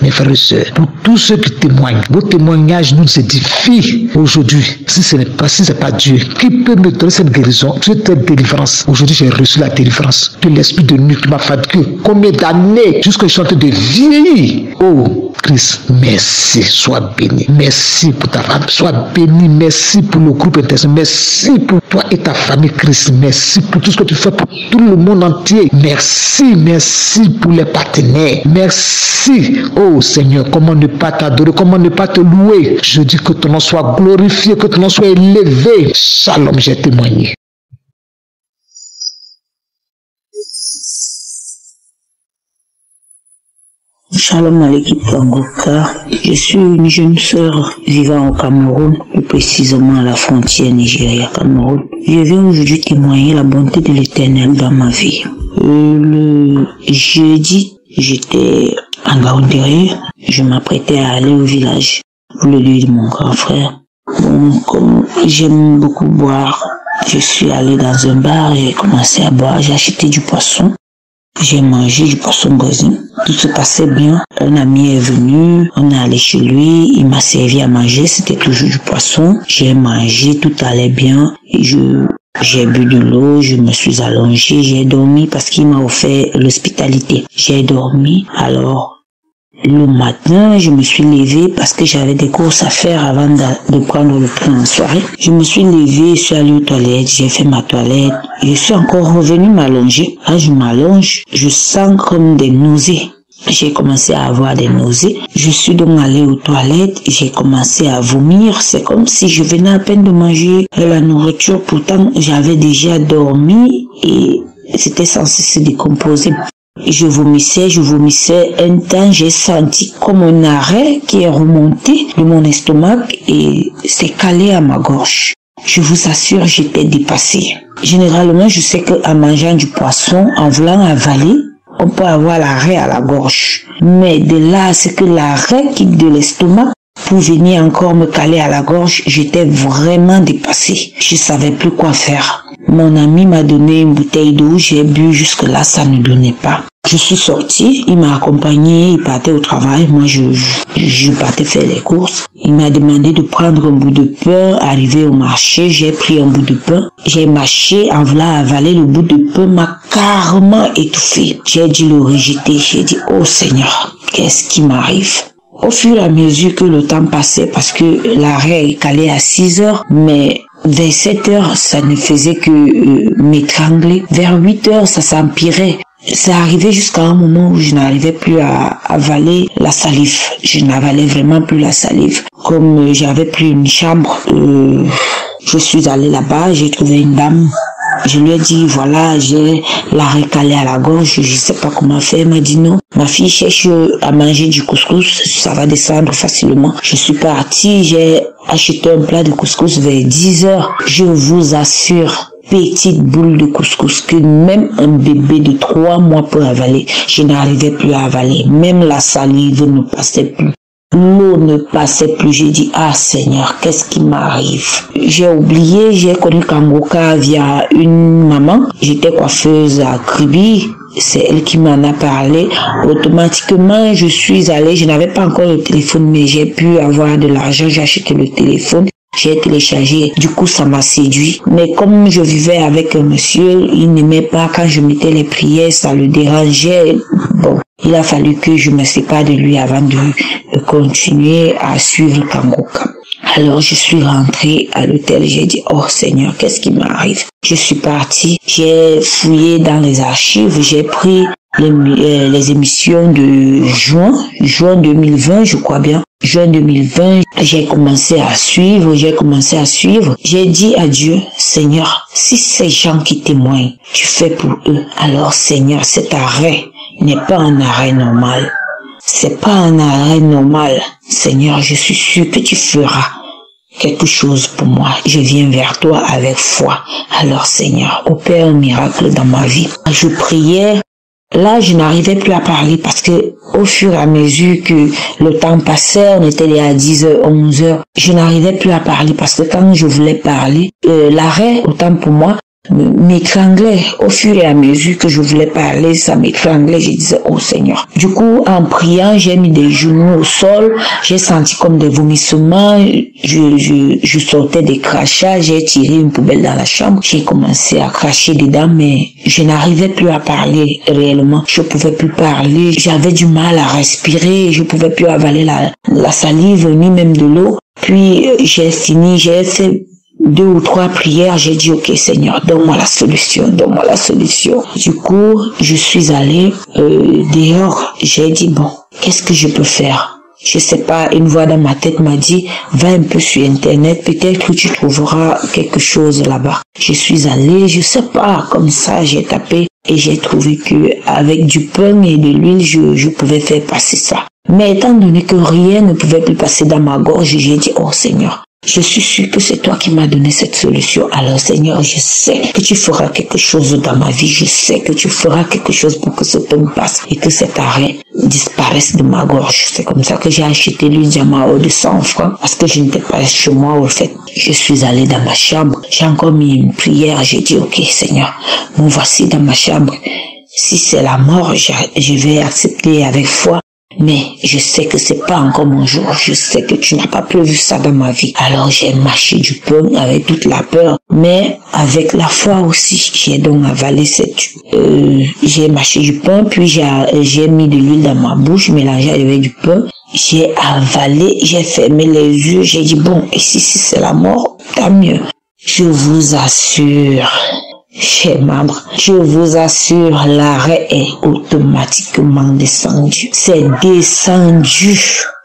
Mes frères et sœurs, pour tous ceux qui témoignent, vos témoignages nous édifient aujourd'hui. Si ce n'est pas Dieu, qui peut me donner cette guérison, cette délivrance? Aujourd'hui, j'ai reçu la délivrance de l'esprit de nuit qui m'a fatigué. Combien d'années jusqu'à je suis en train de vieillir. Oh, Christ, merci, sois béni. Merci pour ta femme, sois béni. Merci pour le groupe interne. Merci pour toi et ta famille, Christ. Merci pour tout ce que tu fais pour tout le monde entier. Merci pour les partenaires. Merci. Oh Seigneur, comment ne pas t'adorer, comment ne pas te louer. Je dis que ton nom soit glorifié, que ton nom soit élevé. Shalom, j'ai témoigné. Shalom à l'équipe Kangoka. Je suis une jeune sœur vivant au Cameroun, plus précisément à la frontière Nigeria-Cameroun. Je viens aujourd'hui témoigner la bonté de l'Éternel dans ma vie. Le jeudi, j'étais en Gaoundéré. Je m'apprêtais à aller au village pour le lieu de mon grand frère. Bon, comme j'aime beaucoup boire, je suis allé dans un bar, j'ai commencé à boire, j'ai acheté du poisson. J'ai mangé du poisson brésil. Tout se passait bien. Un ami est venu, on est allé chez lui, il m'a servi à manger, c'était toujours du poisson. J'ai mangé, tout allait bien. J'ai bu de l'eau, je me suis allongé, j'ai dormi parce qu'il m'a offert l'hospitalité. J'ai dormi, alors le matin, je me suis levée parce que j'avais des courses à faire avant de prendre le train en soirée. Je me suis levée, je suis allée aux toilettes, j'ai fait ma toilette. Je suis encore revenue m'allonger. Là, je m'allonge, je sens comme des nausées. J'ai commencé à avoir des nausées. Je suis donc allée aux toilettes, j'ai commencé à vomir. C'est comme si je venais à peine de manger la nourriture. Pourtant, j'avais déjà dormi et c'était censé se décomposer. Je vomissais. Un temps, j'ai senti comme un arrêt qui est remonté de mon estomac et s'est calé à ma gorge. Je vous assure, j'étais dépassée. Généralement, je sais qu'en mangeant du poisson, en voulant avaler, on peut avoir l'arrêt à la gorge. Mais de là, c'est que l'arrêt quitte de l'estomac pour venir encore me caler à la gorge, j'étais vraiment dépassée. Je savais plus quoi faire. Mon ami m'a donné une bouteille d'eau, j'ai bu, jusque-là, ça ne donnait pas. Je suis sortie, il m'a accompagnée, il partait au travail, moi je partais faire les courses. Il m'a demandé de prendre un bout de pain, arrivé au marché, j'ai pris un bout de pain. J'ai mâché, en voulant avaler, le bout de pain m'a carrément étouffé. J'ai dû le rejeter, j'ai dit, oh Seigneur, qu'est-ce qui m'arrive? Au fur et à mesure que le temps passait, parce que l'arrêt est calé à 6 heures, mais vers 7 heures, ça ne faisait que m'étrangler. Vers 8 heures, ça s'empirait. C'est arrivé jusqu'à un moment où je n'arrivais plus à avaler la salive. Je n'avalais vraiment plus la salive. Comme j'avais plus une chambre, je suis allée là-bas, j'ai trouvé une dame. Je lui ai dit, voilà, j'ai l'arrêt calé à la gorge, je sais pas comment faire. Elle m'a dit non. Ma fille cherche à manger du couscous, ça va descendre facilement. Je suis partie, j'ai acheté un plat de couscous vers 10 heures. Je vous assure, petite boule de couscous que même un bébé de 3 mois peut avaler. Je n'arrivais plus à avaler. Même la salive ne passait plus. L'eau ne passait plus. J'ai dit, ah Seigneur, qu'est-ce qui m'arrive? J'ai oublié, j'ai connu Kangoka via une maman. J'étais coiffeuse à Kribi. C'est elle qui m'en a parlé. Automatiquement, je suis allée. Je n'avais pas encore le téléphone, mais j'ai pu avoir de l'argent. J'ai acheté le téléphone. J'ai téléchargé, du coup ça m'a séduit. Mais comme je vivais avec un monsieur, il n'aimait pas quand je mettais les prières, ça le dérangeait. Bon, il a fallu que je me sépare de lui avant de continuer à suivre Kangoka. Alors je suis rentrée à l'hôtel, j'ai dit, oh Seigneur, qu'est-ce qui m'arrive? Je suis partie, j'ai fouillé dans les archives, j'ai pris les émissions de juin 2020, je crois bien. juin 2020, j'ai commencé à suivre. J'ai dit à Dieu, Seigneur, si ces gens qui témoignent, tu fais pour eux, alors Seigneur, cet arrêt n'est pas un arrêt normal. C'est pas un arrêt normal. Seigneur, je suis sûr que tu feras quelque chose pour moi. Je viens vers toi avec foi. Alors Seigneur, opère un miracle dans ma vie. Je priais. Là, je n'arrivais plus à parler parce que au fur et à mesure que le temps passait, on était à 10h, 11h, je n'arrivais plus à parler parce que quand je voulais parler, l'arrêt, autant pour moi, m'étranglait. Au fur et à mesure que je voulais parler, ça m'étranglait. Je disais, oh Seigneur. Du coup, en priant, j'ai mis des genoux au sol. J'ai senti comme des vomissements. Je sortais des crachats. J'ai tiré une poubelle dans la chambre. J'ai commencé à cracher dedans, mais je n'arrivais plus à parler réellement. Je pouvais plus parler. J'avais du mal à respirer. Je pouvais plus avaler la salive, ni même de l'eau. Puis, j'ai fini. J'ai fait 2 ou 3 prières, j'ai dit, ok Seigneur, donne-moi la solution. Du coup, je suis allée dehors, j'ai dit, bon, qu'est-ce que je peux faire? Je sais pas, une voix dans ma tête m'a dit, va un peu sur Internet, peut-être que tu trouveras quelque chose là-bas. Je suis allée, je sais pas, comme ça, j'ai tapé et j'ai trouvé que avec du pain et de l'huile, je pouvais faire passer ça. Mais étant donné que rien ne pouvait plus passer dans ma gorge, j'ai dit, oh Seigneur, je suis sûr que c'est toi qui m'as donné cette solution. Alors Seigneur, je sais que tu feras quelque chose dans ma vie. Je sais que tu feras quelque chose pour que ce pain passe et que cet arrêt disparaisse de ma gorge. C'est comme ça que j'ai acheté l'huile Diamao de 100 francs parce que je n'étais pas chez moi au fait. Je suis allée dans ma chambre. J'ai encore mis une prière. J'ai dit, ok Seigneur, me voici dans ma chambre. Si c'est la mort, je vais accepter avec foi. Mais je sais que c'est pas encore mon jour. Je sais que tu n'as pas prévu ça dans ma vie. Alors j'ai mâché du pain avec toute la peur, mais avec la foi aussi. J'ai donc avalé j'ai mâché du pain, puis j'ai mis de l'huile dans ma bouche, mélangé avec du pain. J'ai avalé, j'ai fermé les yeux, j'ai dit bon, et si c'est la mort, tant mieux. Je vous assure, chers membres, je vous assure, l'arrêt est automatiquement descendu. C'est descendu,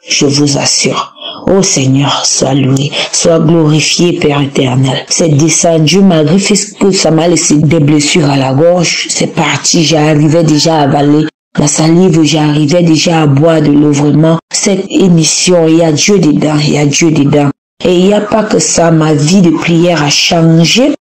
je vous assure. Oh Seigneur, sois loué, sois glorifié, Père éternel. C'est descendu malgré que ça m'a laissé des blessures à la gorge. C'est parti, j'arrivais déjà à avaler la salive, j'arrivais déjà à boire de l'eau. Vraiment, cette émission, il y a Dieu dedans, il y a Dieu dedans. Et il n'y a pas que ça, ma vie de prière a changé.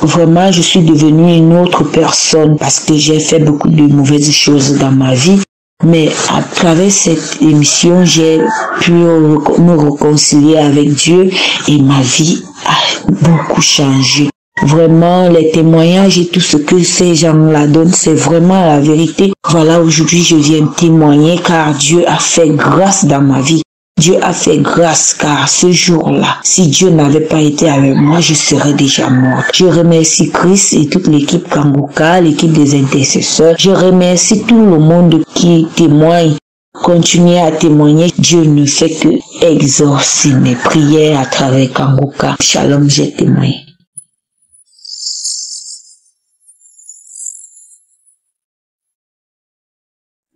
Vraiment, je suis devenue une autre personne parce que j'ai fait beaucoup de mauvaises choses dans ma vie. Mais à travers cette émission, j'ai pu me réconcilier avec Dieu et ma vie a beaucoup changé. Vraiment, les témoignages et tout ce que ces gens-là donnent, c'est vraiment la vérité. Voilà, aujourd'hui, je viens témoigner car Dieu a fait grâce dans ma vie. Dieu a fait grâce car ce jour-là, si Dieu n'avait pas été avec moi, je serais déjà morte. Je remercie Christ et toute l'équipe Kangoka, l'équipe des intercesseurs. Je remercie tout le monde qui témoigne. Continuez à témoigner. Dieu ne fait que exaucer mes prières à travers Kangoka. Shalom, j'ai témoigné.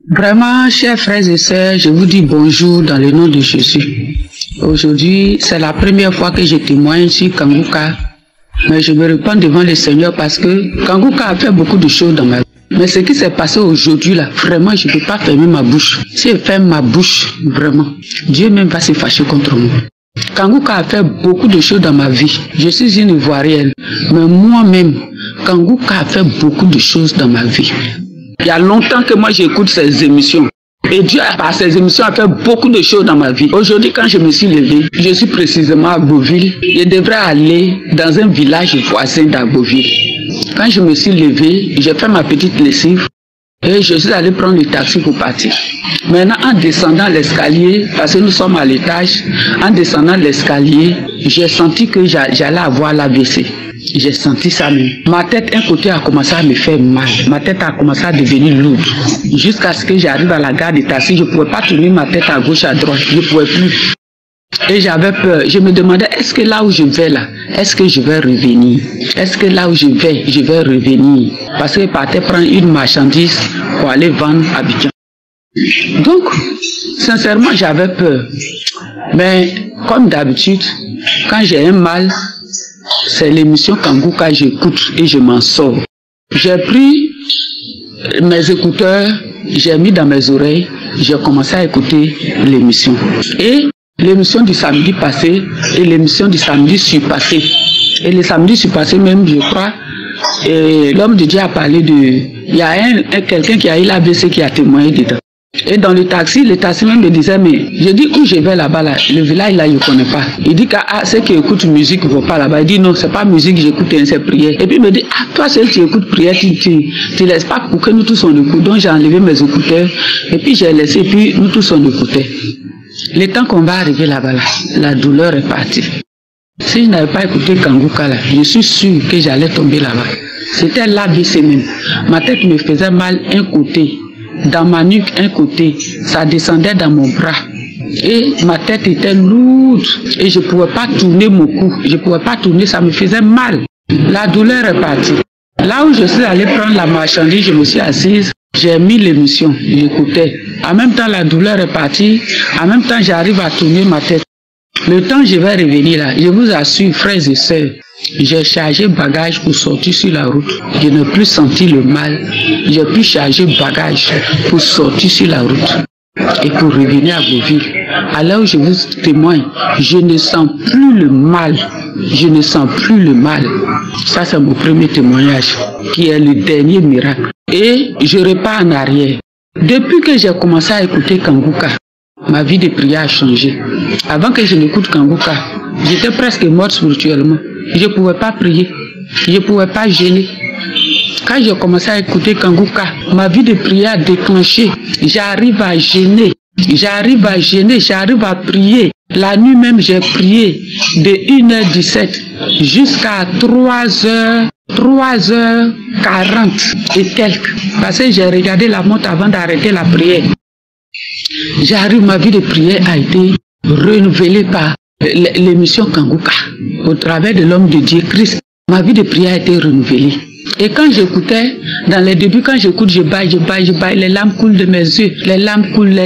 Vraiment, chers frères et sœurs, je vous dis bonjour dans le nom de Jésus. Aujourd'hui, c'est la première fois que je témoigne sur Kangoka. Mais je me répands devant le Seigneur parce que Kangoka a fait beaucoup de choses dans ma vie. Mais ce qui s'est passé aujourd'hui là, vraiment, je ne peux pas fermer ma bouche. Si je ferme ma bouche, vraiment, Dieu même va se fâcher contre moi. Kangoka a fait beaucoup de choses dans ma vie. Je suis une Ivoirienne. Mais moi-même, Kangoka a fait beaucoup de choses dans ma vie. Il y a longtemps que moi j'écoute ces émissions. Et Dieu, par ces émissions, a fait beaucoup de choses dans ma vie. Aujourd'hui, quand je me suis levé, je suis précisément à Beauville. Je devrais aller dans un village voisin d'à Beauville. Quand je me suis levé, j'ai fait ma petite lessive et je suis allé prendre le taxi pour partir. Maintenant, en descendant l'escalier, parce que nous sommes à l'étage, en descendant l'escalier, j'ai senti que j'allais avoir l'AVC. J'ai senti ça même. Ma tête, un côté a commencé à me faire mal. Ma tête a commencé à devenir lourde. Jusqu'à ce que j'arrive à la gare de taxi, je ne pouvais pas tourner ma tête à gauche, à droite. Je ne pouvais plus. Et j'avais peur. Je me demandais, est-ce que là où je vais là, est-ce que je vais revenir? Est-ce que là où je vais revenir? Parce que je partais prendre une marchandise pour aller vendre à Abidjan. Donc, sincèrement, j'avais peur. Mais comme d'habitude, quand j'ai un mal, c'est l'émission Kanguka, j'écoute et je m'en sors. J'ai pris mes écouteurs, j'ai mis dans mes oreilles, j'ai commencé à écouter l'émission. Et l'émission du samedi passé et l'émission du samedi surpassé. Et le samedi surpassé même, je crois, l'homme de Dieu a parlé de... Il y a quelqu'un qui a eu l'AVC qui a témoigné dedans. Et dans le taxi même me disait, mais je dis où je vais là-bas, là, le village là, je ne connais pas. Il dit que ceux qui écoutent musique ne vont pas là-bas. Il dit non, c'est pas musique, j'écoute, c'est prière. Et puis il me dit, toi seul tu écoutes prière, tu laisses pas pour que nous tous on écoute. Donc j'ai enlevé mes écouteurs, et puis j'ai laissé, et puis nous tous on écoutait. Le temps qu'on va arriver là-bas, là, la douleur est partie. Si je n'avais pas écouté Kanguka là, je suis sûr que j'allais tomber là-bas. C'était l'AVC même. Ma tête me faisait mal un côté. Dans ma nuque, un côté, ça descendait dans mon bras. Et ma tête était lourde. Et je ne pouvais pas tourner mon cou. Je ne pouvais pas tourner, ça me faisait mal. La douleur est partie. Là où je suis allée prendre la marchandise, je me suis assise. J'ai mis l'émission, j'écoutais. En même temps, la douleur est partie. En même temps, j'arrive à tourner ma tête. Le temps je vais revenir là, je vous assure, frères et sœurs, j'ai chargé bagage pour sortir sur la route. Je n'ai plus senti le mal. J'ai pu charger bagage pour sortir sur la route et pour revenir à Beauville. À l'heure où je vous témoigne, je ne sens plus le mal. Je ne sens plus le mal. Ça, c'est mon premier témoignage, qui est le dernier miracle. Et je repars en arrière. Depuis que j'ai commencé à écouter Kanguka, ma vie de prière a changé. Avant que je n'écoute Kanguka, j'étais presque morte spirituellement. Je ne pouvais pas prier. Je ne pouvais pas gêner. Quand j'ai commencé à écouter Kanguka, ma vie de prière a déclenché. J'arrive à gêner. J'arrive à gêner. J'arrive à prier. La nuit même, j'ai prié de 1h17 jusqu'à 3h40 et quelques. Parce que j'ai regardé la montre avant d'arrêter la prière. J'arrive, ma vie de prière a été renouvelée par l'émission Kanguka. Au travers de l'homme de Dieu, Christ, ma vie de prière a été renouvelée. Et quand j'écoutais, dans les débuts, quand j'écoute, je baille, les larmes coulent de mes yeux, les larmes coulent.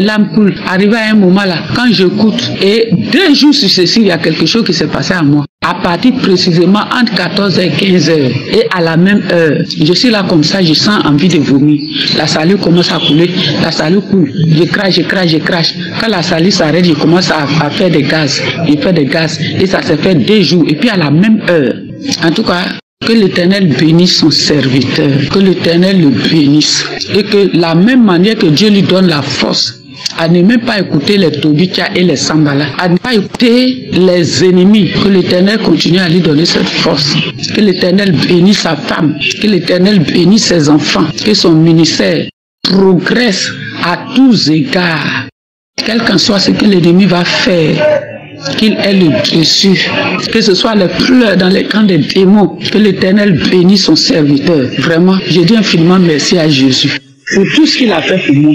Arrivé à un moment là, quand j'écoute, et 2 jours successifs, il y a quelque chose qui s'est passé à moi. À partir précisément entre 14h et 15h, et à la même heure, je suis là comme ça, je sens envie de vomir. La salive commence à couler, la salive coule, je crache. Quand la salive s'arrête, je commence à faire des gaz. Je fais des gaz, et ça s'est fait 2 jours, et puis à la même heure. En tout cas, que l'Éternel bénisse son serviteur, que l'Éternel le bénisse, et que la même manière que Dieu lui donne la force à ne même pas écouter les Tobikia et les Sambala, à ne pas écouter les ennemis, que l'Éternel continue à lui donner cette force, que l'Éternel bénisse sa femme, que l'Éternel bénisse ses enfants, que son ministère progresse à tous égards, quel qu'en soit ce que l'ennemi va faire. Qu'il ait le dessus, que ce soit les pleurs dans les camps des démons, que l'Éternel bénisse son serviteur. Vraiment, je dis infiniment merci à Jésus pour tout ce qu'il a fait pour moi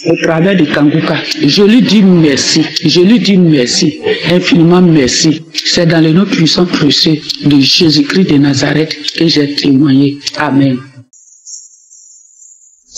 au travers de Kanguka. Je lui dis merci, infiniment merci. C'est dans le nom puissant précieux de Jésus-Christ de Nazareth que j'ai témoigné. Amen.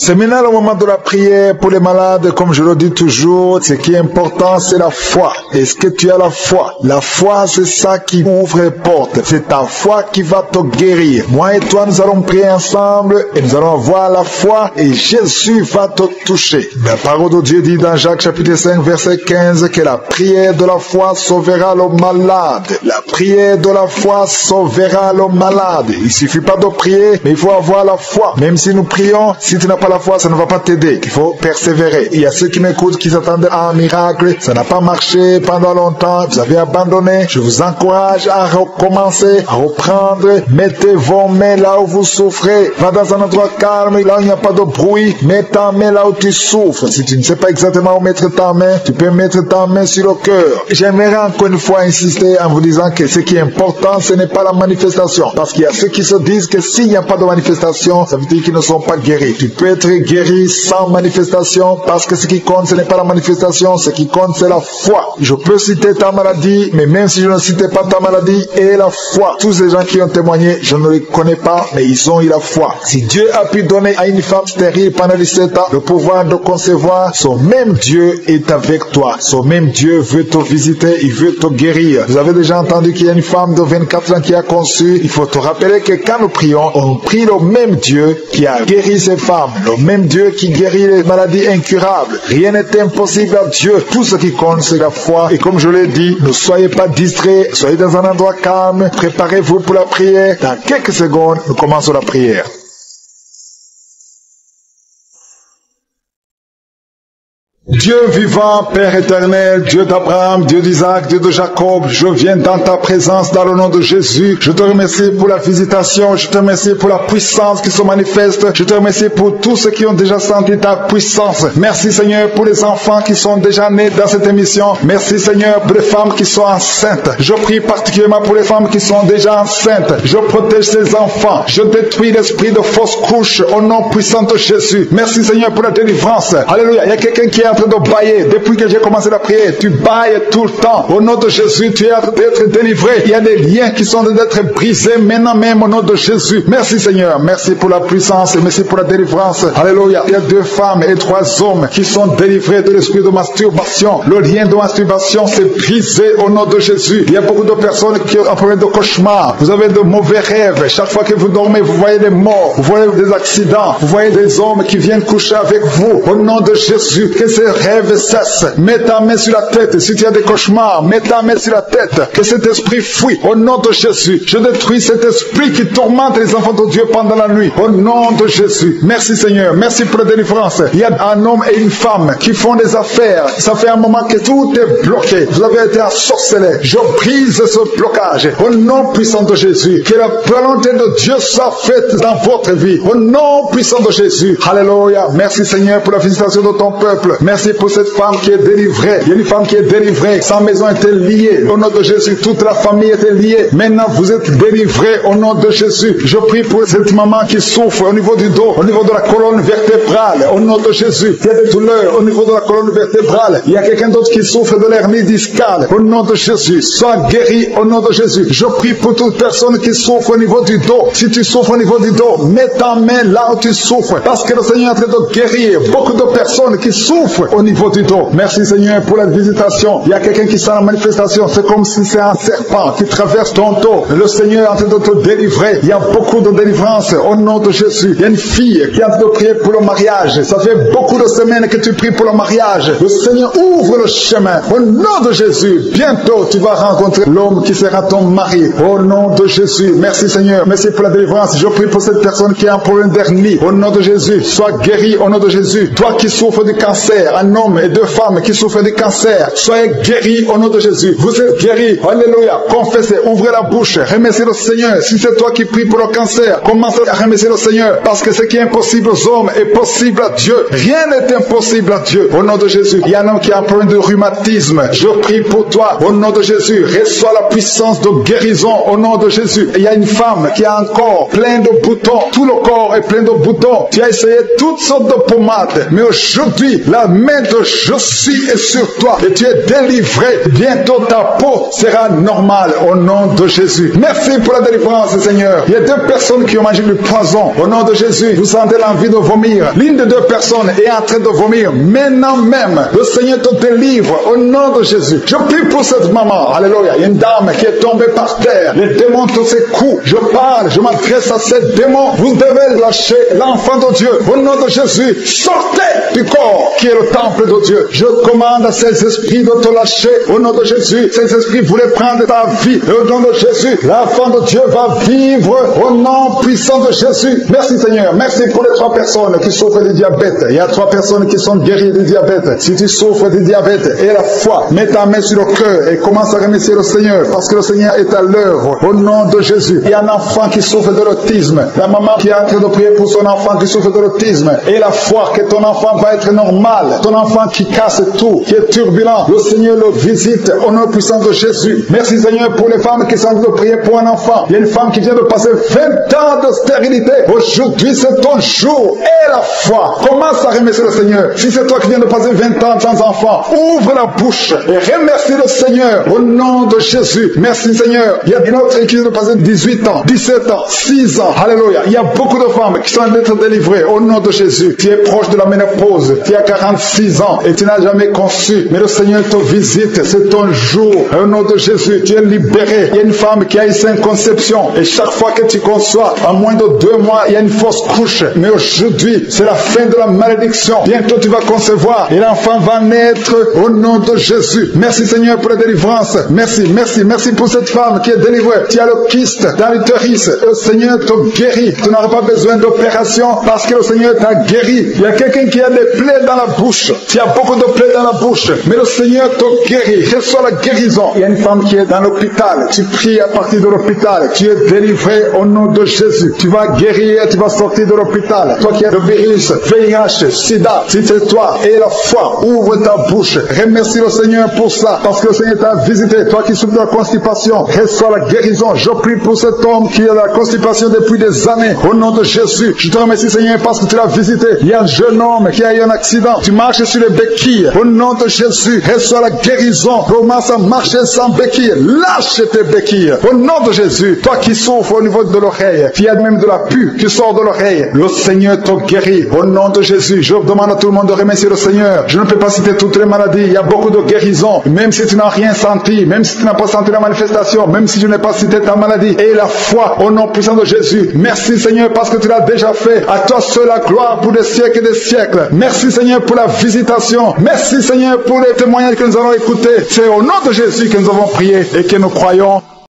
C'est maintenant le moment de la prière pour les malades. Comme je le dis toujours, ce qui est important, c'est la foi. Est-ce que tu as la foi? La foi, c'est ça qui ouvre les portes. C'est ta foi qui va te guérir. Moi et toi, nous allons prier ensemble et nous allons avoir la foi et Jésus va te toucher. La parole de Dieu dit dans Jacques chapitre 5, verset 15 que la prière de la foi sauvera le malade. La prière de la foi sauvera le malade. Il suffit pas de prier, mais il faut avoir la foi. Même si nous prions, si tu n'as pas la foi, ça ne va pas t'aider. Il faut persévérer. Il y a ceux qui m'écoutent qui s'attendaient à un miracle. Ça n'a pas marché pendant longtemps. Vous avez abandonné. Je vous encourage à recommencer, à reprendre. Mettez vos mains là où vous souffrez. Va dans un endroit calme, là où il n'y a pas de bruit. Mets ta main là où tu souffres. Si tu ne sais pas exactement où mettre ta main, tu peux mettre ta main sur le cœur. J'aimerais encore une fois insister en vous disant que ce qui est important, ce n'est pas la manifestation. Parce qu'il y a ceux qui se disent que s'il n'y a pas de manifestation, ça veut dire qu'ils ne sont pas guéris. Tu peux être être guéri sans manifestation, parce que ce qui compte, ce n'est pas la manifestation, ce qui compte, c'est la foi. Je peux citer ta maladie, mais même si je ne citais pas ta maladie, et la foi. Tous ces gens qui ont témoigné, je ne les connais pas, mais ils ont eu la foi. Si Dieu a pu donner à une femme stérile pendant 17 ans le pouvoir de concevoir, son même Dieu est avec toi. Son même Dieu veut te visiter, il veut te guérir. Vous avez déjà entendu qu'il y a une femme de 24 ans qui a conçu. Il faut te rappeler que quand nous prions, on prie le même Dieu qui a guéri ces femmes, le même Dieu qui guérit les maladies incurables. Rien n'est impossible à Dieu. Tout ce qui compte, c'est la foi. Et comme je l'ai dit, ne soyez pas distraits, soyez dans un endroit calme, préparez-vous pour la prière. Dans quelques secondes, nous commençons la prière. Dieu vivant, Père éternel, Dieu d'Abraham, Dieu d'Isaac, Dieu de Jacob, je viens dans ta présence dans le nom de Jésus. Je te remercie pour la visitation, je te remercie pour la puissance qui se manifeste, je te remercie pour tous ceux qui ont déjà senti ta puissance. Merci Seigneur pour les enfants qui sont déjà nés dans cette émission. Merci Seigneur pour les femmes qui sont enceintes. Je prie particulièrement pour les femmes qui sont déjà enceintes. Je protège ces enfants. Je détruis l'esprit de fausse couche au nom puissant de Jésus. Merci Seigneur pour la délivrance. Alléluia. Il y a quelqu'un qui est en train de bailler. Depuis que j'ai commencé la prière, tu bailles tout le temps. Au nom de Jésus, tu es en train d'être délivré. Il y a des liens qui sont en train d'être brisés maintenant même au nom de Jésus. Merci Seigneur. Merci pour la puissance et merci pour la délivrance. Alléluia. Il y a 2 femmes et 3 hommes qui sont délivrés de l'esprit de masturbation. Le lien de masturbation s'est brisé au nom de Jésus. Il y a beaucoup de personnes qui ont un problème de cauchemar. Vous avez de mauvais rêves. Chaque fois que vous dormez, vous voyez des morts. Vous voyez des accidents. Vous voyez des hommes qui viennent coucher avec vous. Au nom de Jésus, que ces rêves cessent. Mets ta main sur la tête. Si tu as des cauchemars, mets ta main sur la tête. Que cet esprit fuit. Au nom de Jésus, je détruis cet esprit qui tourmente les enfants de Dieu pendant la nuit. Au nom de Jésus. Merci Seigneur. Merci pour la délivrance. Il y a un homme et une femme qui font des affaires. Ça fait un moment que tout est bloqué. Vous avez été ensorcelé. Je brise ce blocage. Au nom puissant de Jésus. Que la volonté de Dieu soit faite dans votre vie. Au nom puissant de Jésus. Alléluia. Merci Seigneur pour la visitation de ton peuple. Merci pour cette femme qui est délivrée. Il y a une femme qui est délivrée. Sa maison était liée. Au nom de Jésus, toute la famille était liée. Maintenant, vous êtes délivrés au nom de Jésus. Je prie pour cette maman qui souffre au niveau du dos, au niveau de la colonne vertébrale. Au nom de Jésus, il y a des douleurs au niveau de la colonne vertébrale. Il y a quelqu'un d'autre qui souffre de l'hernie discale. Au nom de Jésus, sois guéri au nom de Jésus. Je prie pour toute personne qui souffre au niveau du dos. Si tu souffres au niveau du dos, mets ta main là où tu souffres. Parce que le Seigneur est en train de guérir beaucoup de personnes qui souffrent au niveau du dos. Merci Seigneur pour la visitation. Il y a quelqu'un qui sent la manifestation. C'est comme si c'est un serpent qui traverse ton dos. Le Seigneur est en train de te délivrer. Il y a beaucoup de délivrance au nom de Jésus. Il y a une fille qui est en train de prier pour le mariage. Ça fait beaucoup de semaines que tu pries pour le mariage. Le Seigneur ouvre le chemin. Au nom de Jésus, bientôt tu vas rencontrer l'homme qui sera ton mari. Au nom de Jésus. Merci Seigneur. Merci pour la délivrance. Je prie pour cette personne qui a un problème d'hernie. Au nom de Jésus, sois guéri au nom de Jésus. Toi qui souffres du cancer, un homme et 2 femmes qui souffrent du cancer, soyez guéris au nom de Jésus. Vous êtes guéris. Alléluia. Confessez, ouvrez la bouche, remerciez le Seigneur. Si c'est toi qui pries pour le cancer, commence à remercier le Seigneur. Parce que ce qui est impossible aux hommes est possible à Dieu. Rien n'est impossible à Dieu. Au nom de Jésus. Il y a un homme qui a un problème de rhumatisme. Je prie pour toi. Au nom de Jésus. Reçois la puissance de guérison. Au nom de Jésus. Il y a une femme qui a un corps plein de boutons. Tout le corps est plein de boutons. Tu as essayé toutes sortes de pommades. Mais aujourd'hui, la main de Jésus est sur toi. Et tu es délivré. Bientôt ta peau sera normale. Au nom de Jésus. Merci pour la délivrance, Seigneur. Il y a 2 personnes qui ont mangé du poison. Au nom de Jésus, vous sentez l'envie de vomir. L'une des 2 personnes est en train de vomir. Maintenant même, le Seigneur te délivre. Au nom de Jésus. Je prie pour cette maman. Alléluia. Il y a une dame qui est tombée par terre. Les démons tous ses coups. Je parle, je m'adresse à ces démons. Vous devez lâcher l'enfant de Dieu. Au nom de Jésus, sortez du corps qui est le temple de Dieu. Je commande à ces esprits de te lâcher. Au nom de Jésus, ces esprits voulaient prendre ta vie. Au nom de Jésus, l'enfant de Dieu va vivre au nom puissant de Jésus. Merci Seigneur. Merci pour les 3 personnes qui souffrent du diabète. Il y a 3 personnes qui sont guéries du diabète. Si tu souffres du diabète et la foi, mets ta main sur le cœur et commence à remercier le Seigneur parce que le Seigneur est à l'œuvre. Au nom de Jésus. Il y a un enfant qui souffre de l'autisme. La maman qui est en train de prier pour son enfant qui souffre de l'autisme et la foi que ton enfant va être normal. Ton ton enfant qui casse tout, qui est turbulent. Le Seigneur le visite au nom puissant de Jésus. Merci Seigneur pour les femmes qui sont en train de prier pour un enfant. Il y a une femme qui vient de passer 20 ans de stérilité. Aujourd'hui, c'est ton jour et la foi. Commence à remercier le Seigneur. Si c'est toi qui viens de passer 20 ans sans enfant, ouvre la bouche et remercie le Seigneur au nom de Jésus. Merci Seigneur. Il y a une autre qui vient de passer 18 ans, 17 ans, 6 ans. Alléluia. Il y a beaucoup de femmes qui sont en train d'être délivrées au nom de Jésus. Tu es proche de la ménopause. Tu as 46 ans et tu n'as jamais conçu. Mais le Seigneur te visite. C'est ton jour. Au nom de Jésus, tu es libéré. Il y a une femme qui a eu 5 conceptions. Et chaque fois que tu conçois, en moins de 2 mois, il y a une fausse couche. Mais aujourd'hui, c'est la fin de la malédiction. Bientôt, tu vas concevoir. Et l'enfant va naître au nom de Jésus. Merci Seigneur pour la délivrance. Merci, merci, merci pour cette femme qui est délivrée. Tu as le kyste dans l'utérus. Le Seigneur te guérit. Tu n'auras pas besoin d'opération parce que le Seigneur t'a guéri. Il y a quelqu'un qui a des plaies dans la bouche. Tu as beaucoup de plaies dans la bouche. Mais le Seigneur te guérit. Reçois la guérison. Il y a une femme qui est dans l'hôpital. Tu pries à partir de l'hôpital. Tu es délivré au nom de Jésus. Tu vas guérir. Tu vas sortir de l'hôpital. Toi qui as le virus, VIH, SIDA, si c'est toi et la foi, ouvre ta bouche. Remercie le Seigneur pour ça. Parce que le Seigneur t'a visité. Toi qui souffres de la constipation, reçois la guérison. Je prie pour cet homme qui a la constipation depuis des années. Au nom de Jésus, je te remercie Seigneur parce que tu l'as visité. Il y a un jeune homme qui a eu un accident. Tu marches sur les béquilles. Au nom de Jésus, reçois la guérison. Commence à marcher sans béquilles. Lâche tes béquilles. Au nom de Jésus, toi qui souffres au niveau de l'oreille, qui a même de la pue qui sort de l'oreille, le Seigneur te guérit. Au nom de Jésus, je demande à tout le monde de remercier le Seigneur. Je ne peux pas citer toutes les maladies. Il y a beaucoup de guérisons. Même si tu n'as rien senti, même si tu n'as pas senti la manifestation, même si je n'ai pas cité ta maladie, et la foi au nom puissant de Jésus. Merci Seigneur parce que tu l'as déjà fait. À toi seul la gloire pour des siècles et des siècles. Merci Seigneur pour la visitation. Merci Seigneur pour les témoignages que nous allons écouter. C'est au nom de Jésus que nous avons prié et que nous croyons.